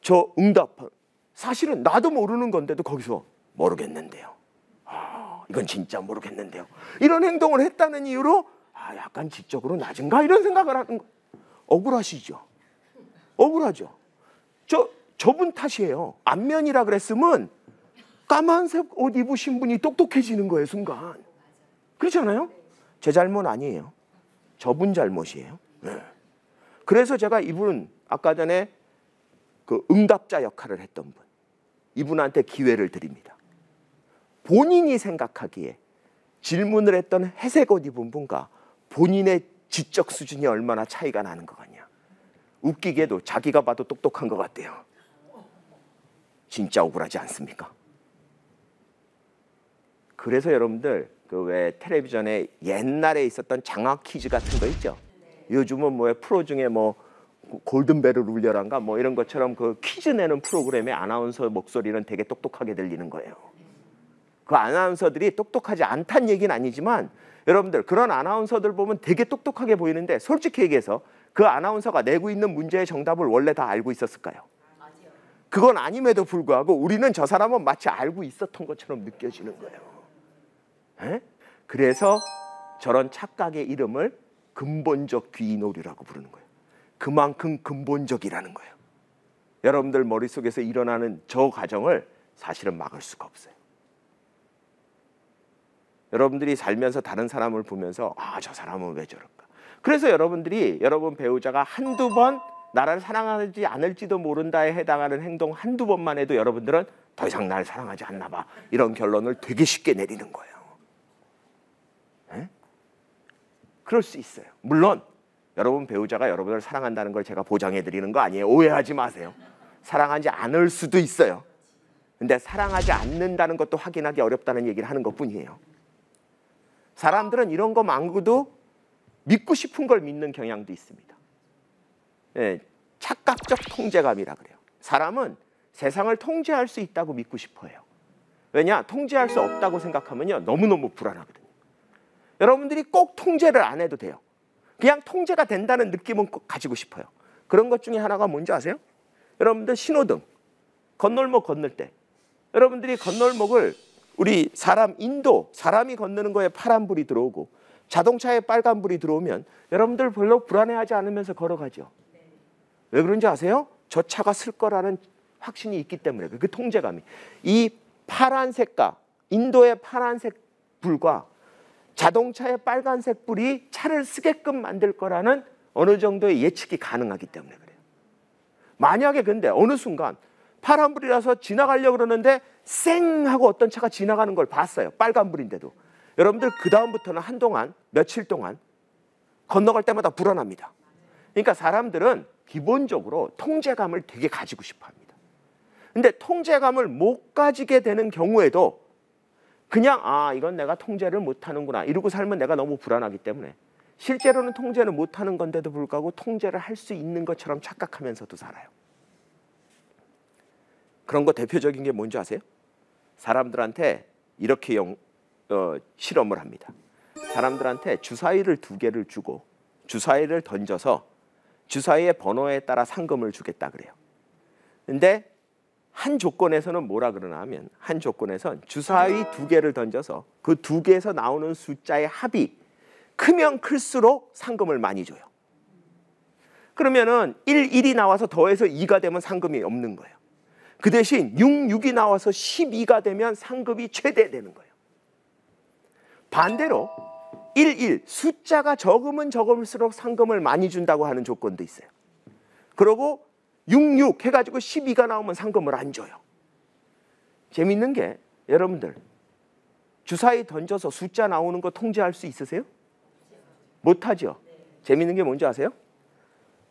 저 응답, 사실은 나도 모르는 건데도 거기서 모르겠는데요. 아, 이건 진짜 모르겠는데요. 이런 행동을 했다는 이유로 아, 약간 지적으로 낮은가 이런 생각을 하는 거. 억울하시죠? 억울하죠? 저분 탓이에요. 안면이라 그랬으면 까만색 옷 입으신 분이 똑똑해지는 거예요, 순간. 그렇잖아요? 제 잘못 아니에요. 저분 잘못이에요. 네. 그래서 제가 이분, 아까 전에 그 응답자 역할을 했던 분, 이분한테 기회를 드립니다. 본인이 생각하기에 질문을 했던 회색 옷 입은 분과 본인의 지적 수준이 얼마나 차이가 나는 것 같냐. 웃기게도 자기가 봐도 똑똑한 것 같대요. 진짜 억울하지 않습니까? 그래서 여러분들 그 왜 텔레비전에 옛날에 있었던 장학 퀴즈 같은 거 있죠? 요즘은 뭐 프로 중에 뭐 골든벨을 울려란가 뭐 이런 것처럼 그 퀴즈 내는 프로그램의 아나운서 목소리는 되게 똑똑하게 들리는 거예요. 그 아나운서들이 똑똑하지 않다는 얘기는 아니지만 여러분들 그런 아나운서들 보면 되게 똑똑하게 보이는데 솔직히 얘기해서 그 아나운서가 내고 있는 문제의 정답을 원래 다 알고 있었을까요? 그건 아님에도 불구하고 우리는 저 사람은 마치 알고 있었던 것처럼 느껴지는 거예요. 에? 그래서 저런 착각의 이름을 근본적 귀인 오류라고 부르는 거예요. 그만큼 근본적이라는 거예요. 여러분들 머릿속에서 일어나는 저 과정을 사실은 막을 수가 없어요. 여러분들이 살면서 다른 사람을 보면서 저 사람은 왜 저럴까? 그래서 여러분들이 여러분 배우자가 한두 번 나를 사랑하지 않을지도 모른다에 해당하는 행동 한두 번만 해도 여러분들은 더 이상 날 사랑하지 않나 봐, 이런 결론을 되게 쉽게 내리는 거예요. 에? 그럴 수 있어요. 물론 여러분 배우자가 여러분을 사랑한다는 걸 제가 보장해 드리는 거 아니에요. 오해하지 마세요. 사랑하지 않을 수도 있어요. 근데 사랑하지 않는다는 것도 확인하기 어렵다는 얘기를 하는 것뿐이에요. 사람들은 이런 거 말고도 믿고 싶은 걸 믿는 경향도 있습니다. 예, 착각적 통제감이라 그래요. 사람은 세상을 통제할 수 있다고 믿고 싶어 해요. 왜냐? 통제할 수 없다고 생각하면요, 너무너무 불안하거든요. 여러분들이 꼭 통제를 안 해도 돼요. 그냥 통제가 된다는 느낌은 꼭 가지고 싶어요. 그런 것 중에 하나가 뭔지 아세요? 여러분들 신호등, 건널목 건널 때 여러분들이 건널목을 우리 인도 사람이 건너는 거에 파란불이 들어오고 자동차에 빨간불이 들어오면 여러분들 별로 불안해하지 않으면서 걸어가죠. 왜 그런지 아세요? 저 차가 쓸 거라는 확신이 있기 때문에. 그 통제감이. 이 파란색과 인도의 파란색 불과 자동차의 빨간색 불이 차를 쓰게끔 만들 거라는 어느 정도의 예측이 가능하기 때문에 그래요. 만약에 근데 어느 순간 파란불이라서 지나가려고 그러는데 쌩 하고 어떤 차가 지나가는 걸 봤어요. 빨간불인데도. 여러분들 그 다음부터는 한동안 며칠 동안 건너갈 때마다 불안합니다. 그러니까 사람들은 기본적으로 통제감을 되게 가지고 싶어 합니다. 근데 통제감을 못 가지게 되는 경우에도 그냥 이건 내가 통제를 못하는구나 이러고 살면 내가 너무 불안하기 때문에 실제로는 통제를 못하는 건데도 불구하고 통제를 할 수 있는 것처럼 착각하면서도 살아요. 그런 거 대표적인 게 뭔지 아세요? 사람들한테 이렇게 실험을 합니다. 사람들한테 주사위를 2개를 주고 주사위를 던져서 주사위의 번호에 따라 상금을 주겠다 그래요. 근데 한 조건에서는 뭐라 그러나 하면 한 조건에선 주사위 2개를 던져서 그 2개에서 나오는 숫자의 합이 크면 클수록 상금을 많이 줘요. 그러면은 1이 나와서 더해서 2가 되면 상금이 없는 거예요. 그 대신 6이 나와서 12가 되면 상금이 최대되는 거예요. 반대로 1 숫자가 적으면 적을수록 상금을 많이 준다고 하는 조건도 있어요. 그리고 6 해가지고 12가 나오면 상금을 안 줘요. 재밌는 게 여러분들 주사위 던져서 숫자 나오는 거 통제할 수 있으세요? 못하죠. 재밌는 게 뭔지 아세요?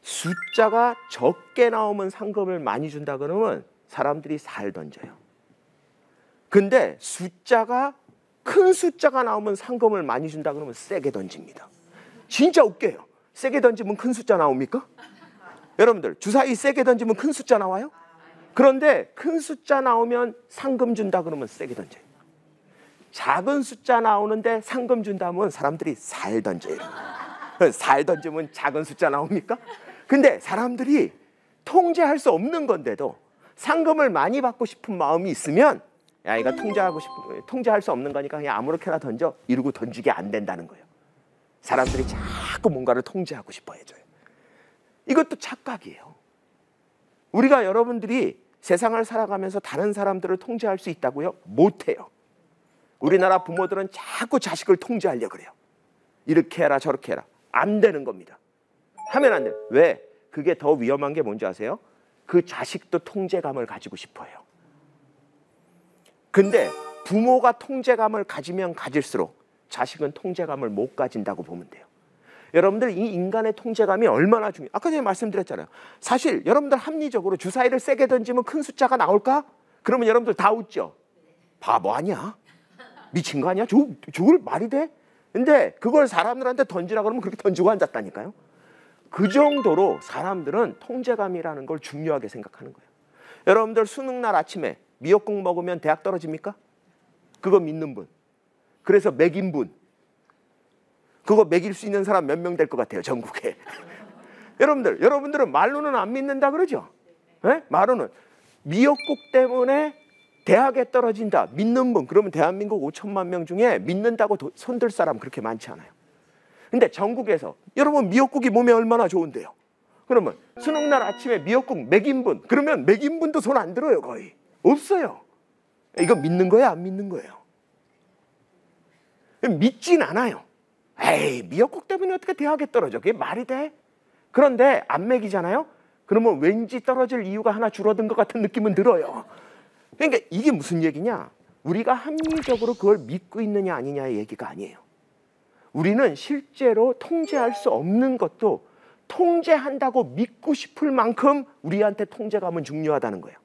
숫자가 적게 나오면 상금을 많이 준다 그러면 사람들이 살 던져요. 근데 큰 숫자가 나오면 상금을 많이 준다 그러면 세게 던집니다. 진짜 웃겨요. 세게 던지면 큰 숫자 나옵니까? 여러분들 주사위 세게 던지면 큰 숫자 나와요? 그런데 큰 숫자 나오면 상금 준다 그러면 세게 던져요. 작은 숫자 나오는데 상금 준다면 사람들이 살 던져요. 살 던지면 작은 숫자 나옵니까? 근데 사람들이 통제할 수 없는 건데도 상금을 많이 받고 싶은 마음이 있으면 야 이거 통제할 수 없는 거니까 그냥 아무렇게나 던져 이러고 던지게 안 된다는 거예요. 사람들이 자꾸 뭔가를 통제하고 싶어 해줘요. 이것도 착각이에요. 우리가 여러분들이 세상을 살아가면서 다른 사람들을 통제할 수 있다고요? 못해요. 우리나라 부모들은 자꾸 자식을 통제하려고 그래요. 이렇게 해라 저렇게 해라. 안 되는 겁니다. 하면 안 돼요. 왜? 그게 더 위험한 게 뭔지 아세요? 그 자식도 통제감을 가지고 싶어 해요. 근데 부모가 통제감을 가지면 가질수록 자식은 통제감을 못 가진다고 보면 돼요. 여러분들 이 인간의 통제감이 얼마나 중요해요. 아까 전에 말씀드렸잖아요. 사실 여러분들 합리적으로 주사위를 세게 던지면 큰 숫자가 나올까? 그러면 여러분들 다 웃죠. 바보 아니야? 미친 거 아니야? 저걸 말이 돼? 근데 그걸 사람들한테 던지라 그러면 그렇게 던지고 앉았다니까요. 그 정도로 사람들은 통제감이라는 걸 중요하게 생각하는 거예요. 여러분들 수능날 아침에 미역국 먹으면 대학 떨어집니까? 그거 믿는 분. 그래서 먹인 분. 그거 먹일 수 있는 사람 몇 명 될 것 같아요, 전국에. 여러분들은 말로는 안 믿는다 그러죠? 네? 말로는. 미역국 때문에 대학에 떨어진다. 믿는 분. 그러면 대한민국 5천만 명 중에 믿는다고 손들 사람 그렇게 많지 않아요. 근데 전국에서 여러분 미역국이 몸에 얼마나 좋은데요? 그러면 수능날 아침에 미역국 맥인분, 그러면 맥인분도 손 안 들어요. 거의 없어요. 이거 믿는 거야, 안 믿는 거예요? 믿진 않아요. 에이, 미역국 때문에 어떻게 대학에 떨어져? 그게 말이 돼? 그런데 안 먹이잖아요? 그러면 왠지 떨어질 이유가 하나 줄어든 것 같은 느낌은 들어요. 그러니까 이게 무슨 얘기냐? 우리가 합리적으로 그걸 믿고 있느냐 아니냐의 얘기가 아니에요. 우리는 실제로 통제할 수 없는 것도 통제한다고 믿고 싶을 만큼 우리한테 통제감은 중요하다는 거예요.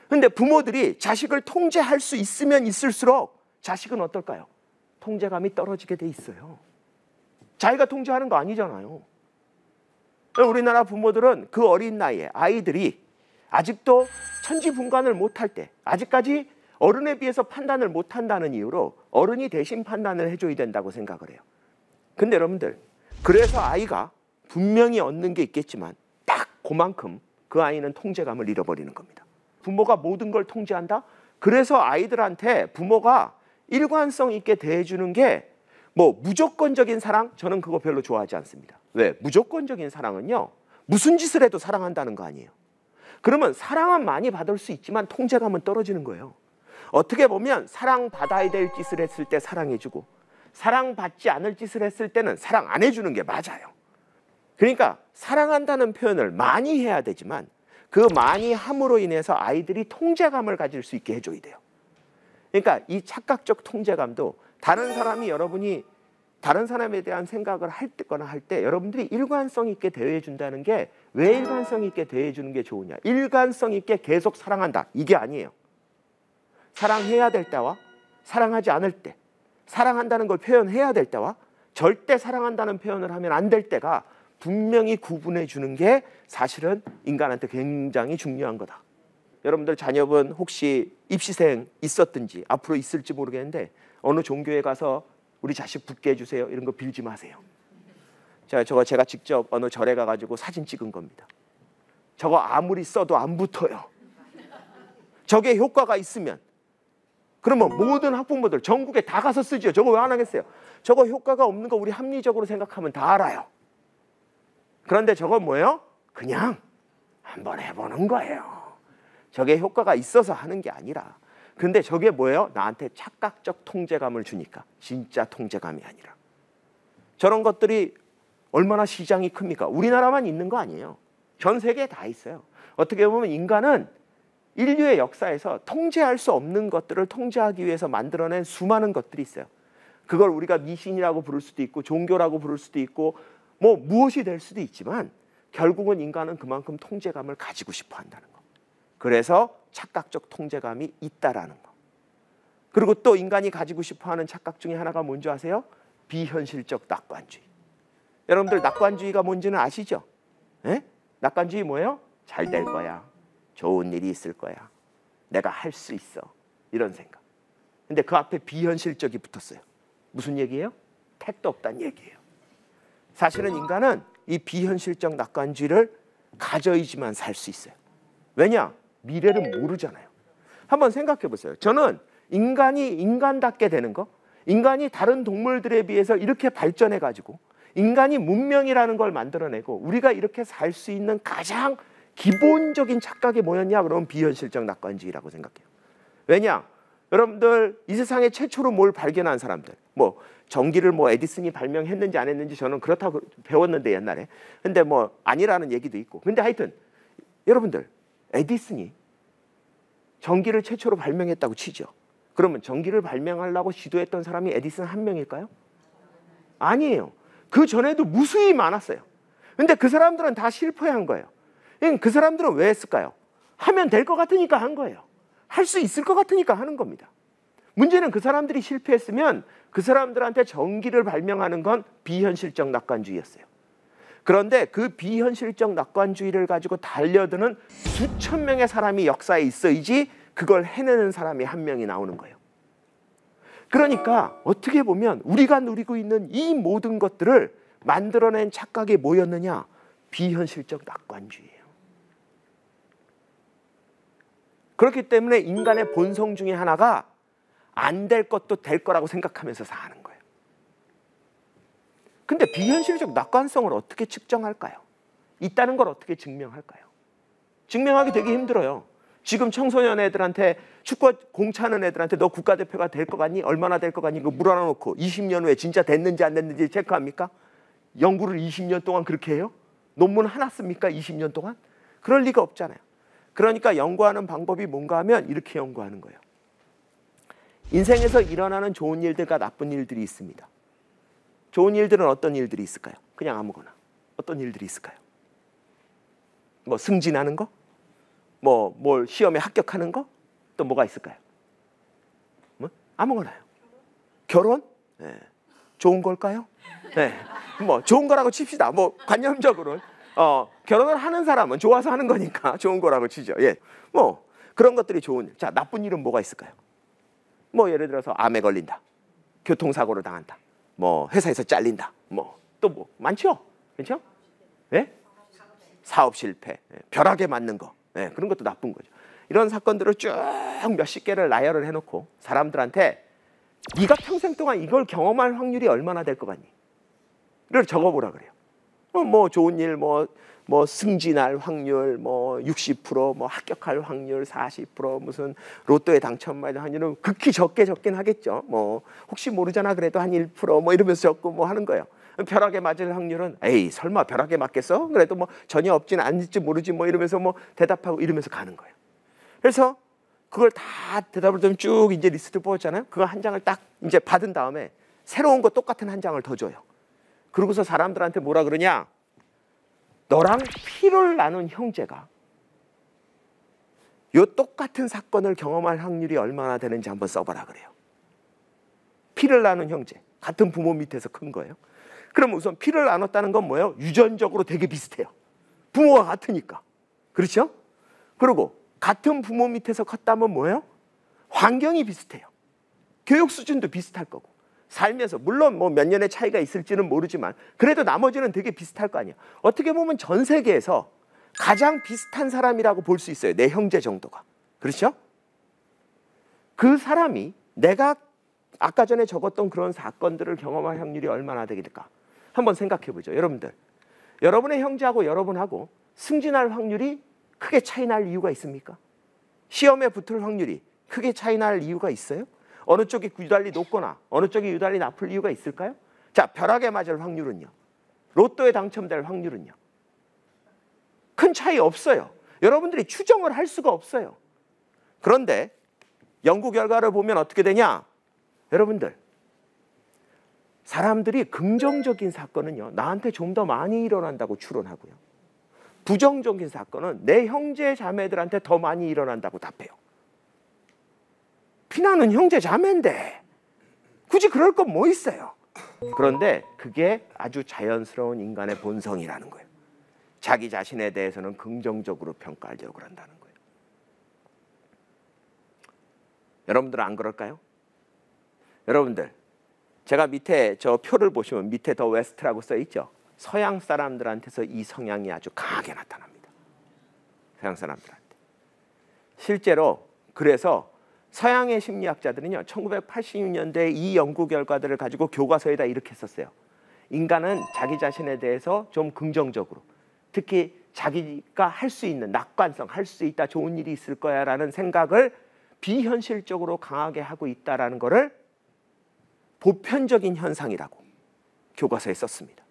근데 부모들이 자식을 통제할 수 있으면 있을수록 자식은 어떨까요? 통제감이 떨어지게 돼 있어요. 자기가 통제하는 거 아니잖아요. 우리나라 부모들은 그 어린 나이에 아이들이 아직도 천지분간을 못할 때, 아직까지 어른에 비해서 판단을 못한다는 이유로 어른이 대신 판단을 해줘야 된다고 생각을 해요. 근데 여러분들, 그래서 아이가 분명히 얻는 게 있겠지만 딱 그만큼 그 아이는 통제감을 잃어버리는 겁니다. 부모가 모든 걸 통제한다? 그래서 아이들한테 부모가 일관성 있게 대해주는 게 뭐 무조건적인 사랑? 저는 그거 별로 좋아하지 않습니다. 왜? 무조건적인 사랑은요, 무슨 짓을 해도 사랑한다는 거 아니에요. 그러면 사랑은 많이 받을 수 있지만 통제감은 떨어지는 거예요. 어떻게 보면 사랑받아야 될 짓을 했을 때 사랑해주고 사랑받지 않을 짓을 했을 때는 사랑 안 해주는 게 맞아요. 그러니까 사랑한다는 표현을 많이 해야 되지만 그 많이 함으로 인해서 아이들이 통제감을 가질 수 있게 해줘야 돼요. 그러니까 이 착각적 통제감도 다른 사람이 여러분이 다른 사람에 대한 생각을 할 때거나 할 때 여러분들이 일관성 있게 대해 준다는 게 왜 일관성 있게 대해 주는 게 좋으냐? 일관성 있게 계속 사랑한다. 이게 아니에요. 사랑해야 될 때와 사랑하지 않을 때, 사랑한다는 걸 표현해야 될 때와 절대 사랑한다는 표현을 하면 안 될 때가 분명히 구분해 주는 게 사실은 인간한테 굉장히 중요한 거다. 여러분들 자녀분 혹시 입시생 있었든지 앞으로 있을지 모르겠는데 어느 종교에 가서 우리 자식 붙게 해주세요 이런 거 빌지 마세요. 저거 제가 직접 어느 절에 가가지고 사진 찍은 겁니다. 저거 아무리 써도 안 붙어요. 저게 효과가 있으면 그러면 모든 학부모들 전국에 다 가서 쓰죠. 저거 왜 안 하겠어요? 저거 효과가 없는 거 우리 합리적으로 생각하면 다 알아요. 그런데 저건 뭐예요? 그냥 한번 해보는 거예요. 저게 효과가 있어서 하는 게 아니라. 근데 저게 뭐예요? 나한테 착각적 통제감을 주니까. 진짜 통제감이 아니라. 저런 것들이 얼마나 시장이 큽니까? 우리나라만 있는 거 아니에요. 전 세계에 다 있어요. 어떻게 보면 인간은 인류의 역사에서 통제할 수 없는 것들을 통제하기 위해서 만들어낸 수많은 것들이 있어요. 그걸 우리가 미신이라고 부를 수도 있고 종교라고 부를 수도 있고 뭐 무엇이 될 수도 있지만 결국은 인간은 그만큼 통제감을 가지고 싶어 한다는 거. 그래서 착각적 통제감이 있다라는 거. 그리고 또 인간이 가지고 싶어하는 착각 중에 하나가 뭔지 아세요? 비현실적 낙관주의. 여러분들 낙관주의가 뭔지는 아시죠? 에? 낙관주의 뭐예요? 잘 될 거야. 좋은 일이 있을 거야. 내가 할 수 있어. 이런 생각. 근데 그 앞에 비현실적이 붙었어요. 무슨 얘기예요? 택도 없다는 얘기예요. 사실은 인간은 이 비현실적 낙관주의를 가져야지만 살 수 있어요. 왜냐? 미래를 모르잖아요. 한번 생각해 보세요. 저는 인간이 인간답게 되는 거, 인간이 다른 동물들에 비해서 이렇게 발전해가지고 인간이 문명이라는 걸 만들어내고 우리가 이렇게 살 수 있는 가장 기본적인 착각이 뭐였냐? 그러면 비현실적 낙관주의라고 생각해요. 왜냐? 여러분들 이 세상에 최초로 뭘 발견한 사람들, 뭐 전기를 뭐 에디슨이 발명했는지 안 했는지 저는 그렇다고 배웠는데 옛날에. 근데 뭐 아니라는 얘기도 있고. 근데 하여튼 여러분들 에디슨이 전기를 최초로 발명했다고 치죠. 그러면 전기를 발명하려고 시도했던 사람이 에디슨 한 명일까요? 아니에요. 그 전에도 무수히 많았어요. 근데 그 사람들은 다 실패한 거예요. 그 사람들은 왜 했을까요? 하면 될 것 같으니까 한 거예요. 할 수 있을 것 같으니까 하는 겁니다. 문제는 그 사람들이 실패했으면 그 사람들한테 전기를 발명하는 건 비현실적 낙관주의였어요. 그런데 그 비현실적 낙관주의를 가지고 달려드는 수천 명의 사람이 역사에 있어야지 그걸 해내는 사람이 한 명이 나오는 거예요. 그러니까 어떻게 보면 우리가 누리고 있는 이 모든 것들을 만들어낸 착각이 뭐였느냐? 비현실적 낙관주의예요. 그렇기 때문에 인간의 본성 중에 하나가 안 될 것도 될 거라고 생각하면서 사는 거예요. 근데 비현실적 낙관성을 어떻게 측정할까요? 있다는 걸 어떻게 증명할까요? 증명하기 되게 힘들어요. 지금 청소년 애들한테 축구 공차는 애들한테 너 국가대표가 될 것 같니? 얼마나 될 것 같니? 그거 물어놓고 20년 후에 진짜 됐는지 안 됐는지 체크합니까? 연구를 20년 동안 그렇게 해요? 논문 하나 씁니까? 20년 동안? 그럴 리가 없잖아요. 그러니까 연구하는 방법이 뭔가 하면 이렇게 연구하는 거예요. 인생에서 일어나는 좋은 일들과 나쁜 일들이 있습니다. 좋은 일들은 어떤 일들이 있을까요? 그냥 아무거나. 어떤 일들이 있을까요? 뭐 승진하는 거? 뭐 뭘 시험에 합격하는 거? 또 뭐가 있을까요? 뭐? 아무거나요. 결혼? 네. 좋은 걸까요? 네. 뭐 좋은 거라고 칩시다. 뭐 관념적으로 결혼을 하는 사람은 좋아서 하는 거니까 좋은 거라고 치죠. 예. 뭐 그런 것들이 좋은 일. 자, 나쁜 일은 뭐가 있을까요? 뭐 예를 들어서 암에 걸린다. 교통사고를 당한다. 뭐 회사에서 잘린다. 뭐 또 뭐 많죠? 그렇죠? 예? 사업 실패. 예. 벼락에 맞는 거. 예. 그런 것도 나쁜 거죠. 이런 사건들을 쭉 몇십 개를 나열을 해놓고 사람들한테 네가 평생 동안 이걸 경험할 확률이 얼마나 될 것 같니? 를 적어보라 그래요. 뭐 좋은 일, 뭐 승진할 확률, 뭐 60%, 뭐 합격할 확률 40%, 무슨 로또에 당첨할 확률은 극히 적긴 하겠죠. 뭐 혹시 모르잖아 그래도 한 1%, 뭐 이러면서 적고 뭐 하는 거예요. 벼락에 맞을 확률은 에이 설마 벼락에 맞겠어? 그래도 뭐 전혀 없지는 않을지 모르지 뭐 이러면서 뭐 대답하고 이러면서 가는 거예요. 그래서 그걸 다 대답을 좀 쭉 이제 리스트 뽑았잖아요. 그거 한 장을 딱 이제 받은 다음에 새로운 거 똑같은 한 장을 더 줘요. 그러고서 사람들한테 뭐라 그러냐? 너랑 피를 나눈 형제가 요 똑같은 사건을 경험할 확률이 얼마나 되는지 한번 써봐라 그래요. 피를 나눈 형제, 같은 부모 밑에서 큰 거예요. 그럼 우선 피를 나눴다는 건 뭐예요? 유전적으로 되게 비슷해요. 부모가 같으니까. 그렇죠? 그리고 같은 부모 밑에서 컸다면 뭐예요? 환경이 비슷해요. 교육 수준도 비슷할 거고. 살면서 물론 뭐 몇 년의 차이가 있을지는 모르지만 그래도 나머지는 되게 비슷할 거 아니에요. 어떻게 보면 전 세계에서 가장 비슷한 사람이라고 볼 수 있어요. 내 형제 정도가. 그렇죠? 그 사람이 내가 아까 전에 적었던 그런 사건들을 경험할 확률이 얼마나 되겠을까? 한번 생각해 보죠. 여러분들. 여러분의 형제하고 여러분하고 승진할 확률이 크게 차이 날 이유가 있습니까? 시험에 붙을 확률이 크게 차이 날 이유가 있어요? 어느 쪽이 유달리 높거나 어느 쪽이 유달리 나쁠 이유가 있을까요? 자, 벼락에 맞을 확률은요. 로또에 당첨될 확률은요. 큰 차이 없어요. 여러분들이 추정을 할 수가 없어요. 그런데 연구 결과를 보면 어떻게 되냐? 여러분들, 사람들이 긍정적인 사건은요. 나한테 좀 더 많이 일어난다고 추론하고요. 부정적인 사건은 내 형제 자매들한테 더 많이 일어난다고 답해요. 피나는 형제 자매인데 굳이 그럴 건 뭐 있어요. 그런데 그게 아주 자연스러운 인간의 본성이라는 거예요. 자기 자신에 대해서는 긍정적으로 평가하려고 한다는 거예요. 여러분들은 안 그럴까요? 여러분들, 제가 밑에 저 표를 보시면 밑에 더 웨스트라고 써 있죠. 서양 사람들한테서 이 성향이 아주 강하게 나타납니다. 서양 사람들한테. 실제로 그래서 서양의 심리학자들은요. 1980년대 이 연구 결과들을 가지고 교과서에다 이렇게 썼어요. 인간은 자기 자신에 대해서 좀 긍정적으로, 특히 자기가 할 수 있는 낙관성, 할 수 있다, 좋은 일이 있을 거야 라는 생각을 비현실적으로 강하게 하고 있다는 것을 보편적인 현상이라고 교과서에 썼습니다.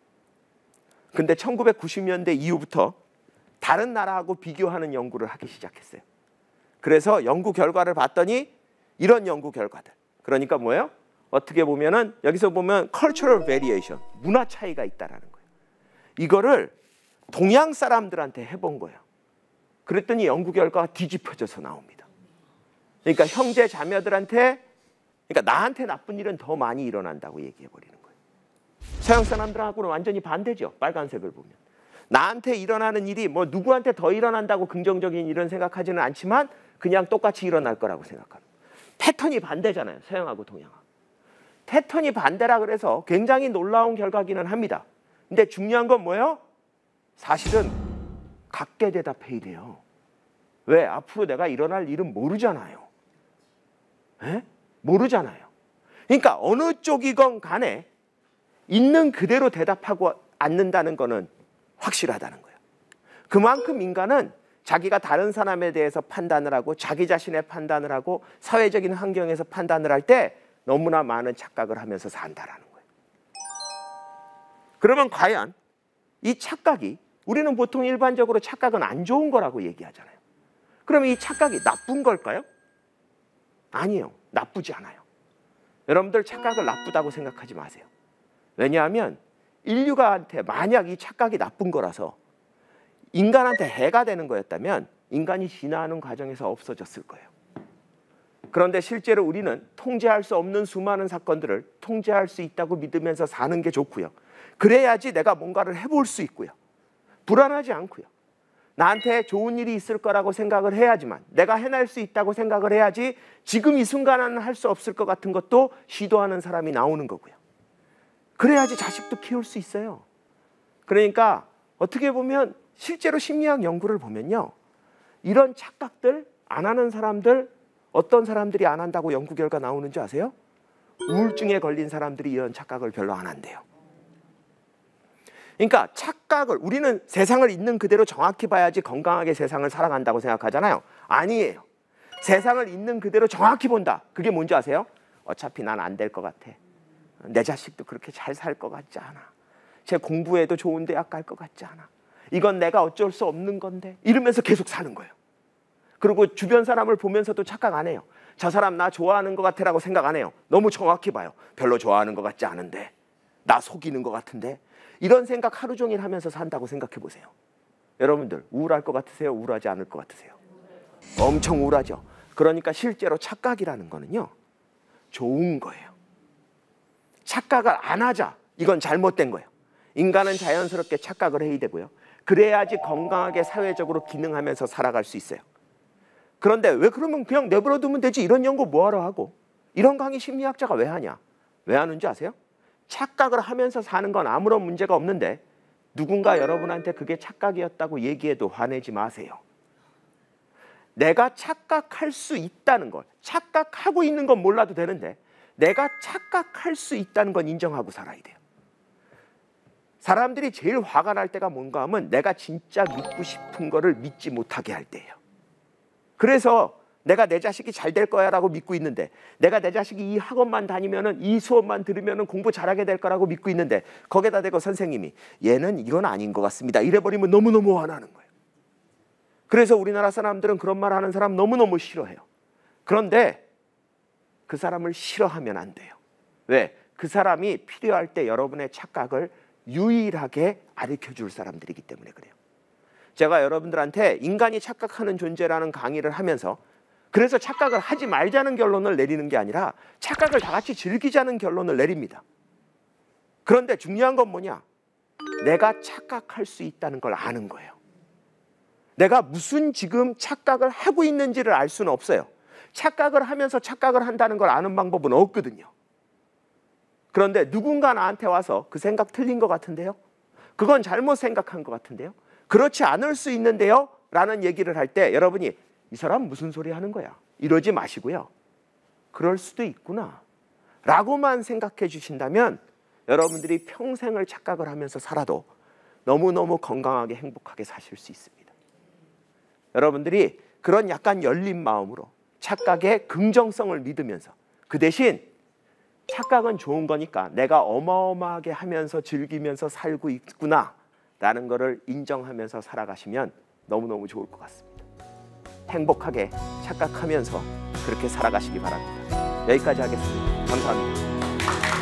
근데 1990년대 이후부터 다른 나라하고 비교하는 연구를 하기 시작했어요. 그래서 연구 결과를 봤더니 이런 연구 결과들. 그러니까 뭐예요? 어떻게 보면은 여기서 보면 cultural variation, 문화 차이가 있다라는 거예요. 이거를 동양 사람들한테 해본 거예요. 그랬더니 연구 결과가 뒤집혀져서 나옵니다. 그러니까 형제 자매들한테, 그러니까 나한테 나쁜 일은 더 많이 일어난다고 얘기해 버리는 거예요. 서양 사람들하고는 완전히 반대죠. 빨간색을 보면. 나한테 일어나는 일이 뭐 누구한테 더 일어난다고 긍정적인 일은 생각하지는 않지만 그냥 똑같이 일어날 거라고 생각하는 거예요. 패턴이 반대잖아요. 서양하고 동양하고. 패턴이 반대라 그래서 굉장히 놀라운 결과기는 합니다. 근데 중요한 건 뭐예요? 사실은 같게 대답해야 돼요. 왜? 앞으로 내가 일어날 일은 모르잖아요. 에? 모르잖아요. 그러니까 어느 쪽이건 간에 있는 그대로 대답하고 않는다는 거는 확실하다는 거예요. 그만큼 인간은 자기가 다른 사람에 대해서 판단을 하고 자기 자신의 판단을 하고 사회적인 환경에서 판단을 할 때 너무나 많은 착각을 하면서 산다라는 거예요. 그러면 과연 이 착각이, 우리는 보통 일반적으로 착각은 안 좋은 거라고 얘기하잖아요. 그러면 이 착각이 나쁜 걸까요? 아니에요. 나쁘지 않아요. 여러분들 착각을 나쁘다고 생각하지 마세요. 왜냐하면 인류가한테 만약 이 착각이 나쁜 거라서 인간한테 해가 되는 거였다면 인간이 진화하는 과정에서 없어졌을 거예요. 그런데 실제로 우리는 통제할 수 없는 수많은 사건들을 통제할 수 있다고 믿으면서 사는 게 좋고요. 그래야지 내가 뭔가를 해볼 수 있고요. 불안하지 않고요. 나한테 좋은 일이 있을 거라고 생각을 해야지만, 내가 해낼 수 있다고 생각을 해야지 지금 이 순간은 할 수 없을 것 같은 것도 시도하는 사람이 나오는 거고요. 그래야지 자식도 키울 수 있어요. 그러니까 어떻게 보면 실제로 심리학 연구를 보면요, 이런 착각들 안 하는 사람들, 어떤 사람들이 안 한다고 연구 결과 나오는지 아세요? 우울증에 걸린 사람들이 이런 착각을 별로 안 한대요. 그러니까 착각을, 우리는 세상을 있는 그대로 정확히 봐야지 건강하게 세상을 살아간다고 생각하잖아요. 아니에요. 세상을 있는 그대로 정확히 본다. 그게 뭔지 아세요? 어차피 난 안 될 것 같아. 내 자식도 그렇게 잘 살 것 같지 않아. 제 공부해도 좋은 대학 갈 것 같지 않아. 이건 내가 어쩔 수 없는 건데. 이러면서 계속 사는 거예요. 그리고 주변 사람을 보면서도 착각 안 해요. 저 사람 나 좋아하는 것 같아라고 생각 안 해요. 너무 정확히 봐요. 별로 좋아하는 것 같지 않은데. 나 속이는 것 같은데. 이런 생각 하루 종일 하면서 산다고 생각해 보세요. 여러분들 우울할 것 같으세요? 우울하지 않을 것 같으세요? 엄청 우울하죠. 그러니까 실제로 착각이라는 거는요, 좋은 거예요. 착각을 안 하자, 이건 잘못된 거예요. 인간은 자연스럽게 착각을 해야 되고요. 그래야지 건강하게 사회적으로 기능하면서 살아갈 수 있어요. 그런데 왜 그러면 그냥 내버려 두면 되지, 이런 연구 뭐하러 하고, 이런 강의 심리학자가 왜 하냐? 왜 하는지 아세요? 착각을 하면서 사는 건 아무런 문제가 없는데 누군가 여러분한테 그게 착각이었다고 얘기해도 화내지 마세요. 내가 착각할 수 있다는 걸, 착각하고 있는 건 몰라도 되는데 내가 착각할 수 있다는 건 인정하고 살아야 돼요. 사람들이 제일 화가 날 때가 뭔가 하면 내가 진짜 믿고 싶은 거를 믿지 못하게 할 때예요. 그래서 내가 내 자식이 잘 될 거야 라고 믿고 있는데, 내가 내 자식이 이 학원만 다니면은, 이 수업만 들으면은 공부 잘하게 될 거라고 믿고 있는데, 거기다 대고 선생님이 얘는 이건 아닌 것 같습니다 이래버리면 너무너무 화나는 거예요. 그래서 우리나라 사람들은 그런 말 하는 사람 너무너무 싫어해요. 그런데 그 사람을 싫어하면 안 돼요. 왜? 그 사람이 필요할 때 여러분의 착각을 유일하게 가르쳐줄 사람들이기 때문에 그래요. 제가 여러분들한테 인간이 착각하는 존재라는 강의를 하면서, 그래서 착각을 하지 말자는 결론을 내리는 게 아니라 착각을 다 같이 즐기자는 결론을 내립니다. 그런데 중요한 건 뭐냐? 내가 착각할 수 있다는 걸 아는 거예요. 내가 무슨 지금 착각을 하고 있는지를 알 수는 없어요. 착각을 하면서 착각을 한다는 걸 아는 방법은 없거든요. 그런데 누군가 나한테 와서 그 생각 틀린 것 같은데요? 그건 잘못 생각한 것 같은데요? 그렇지 않을 수 있는데요? 라는 얘기를 할 때 여러분이 이 사람 무슨 소리 하는 거야? 이러지 마시고요. 그럴 수도 있구나 라고만 생각해 주신다면 여러분들이 평생을 착각을 하면서 살아도 너무너무 건강하게 행복하게 사실 수 있습니다. 여러분들이 그런 약간 열린 마음으로 착각의 긍정성을 믿으면서, 그 대신 착각은 좋은 거니까 내가 어마어마하게 하면서 즐기면서 살고 있구나 라는 거를 인정하면서 살아가시면 너무너무 좋을 것 같습니다. 행복하게 착각하면서 그렇게 살아가시기 바랍니다. 여기까지 하겠습니다. 감사합니다.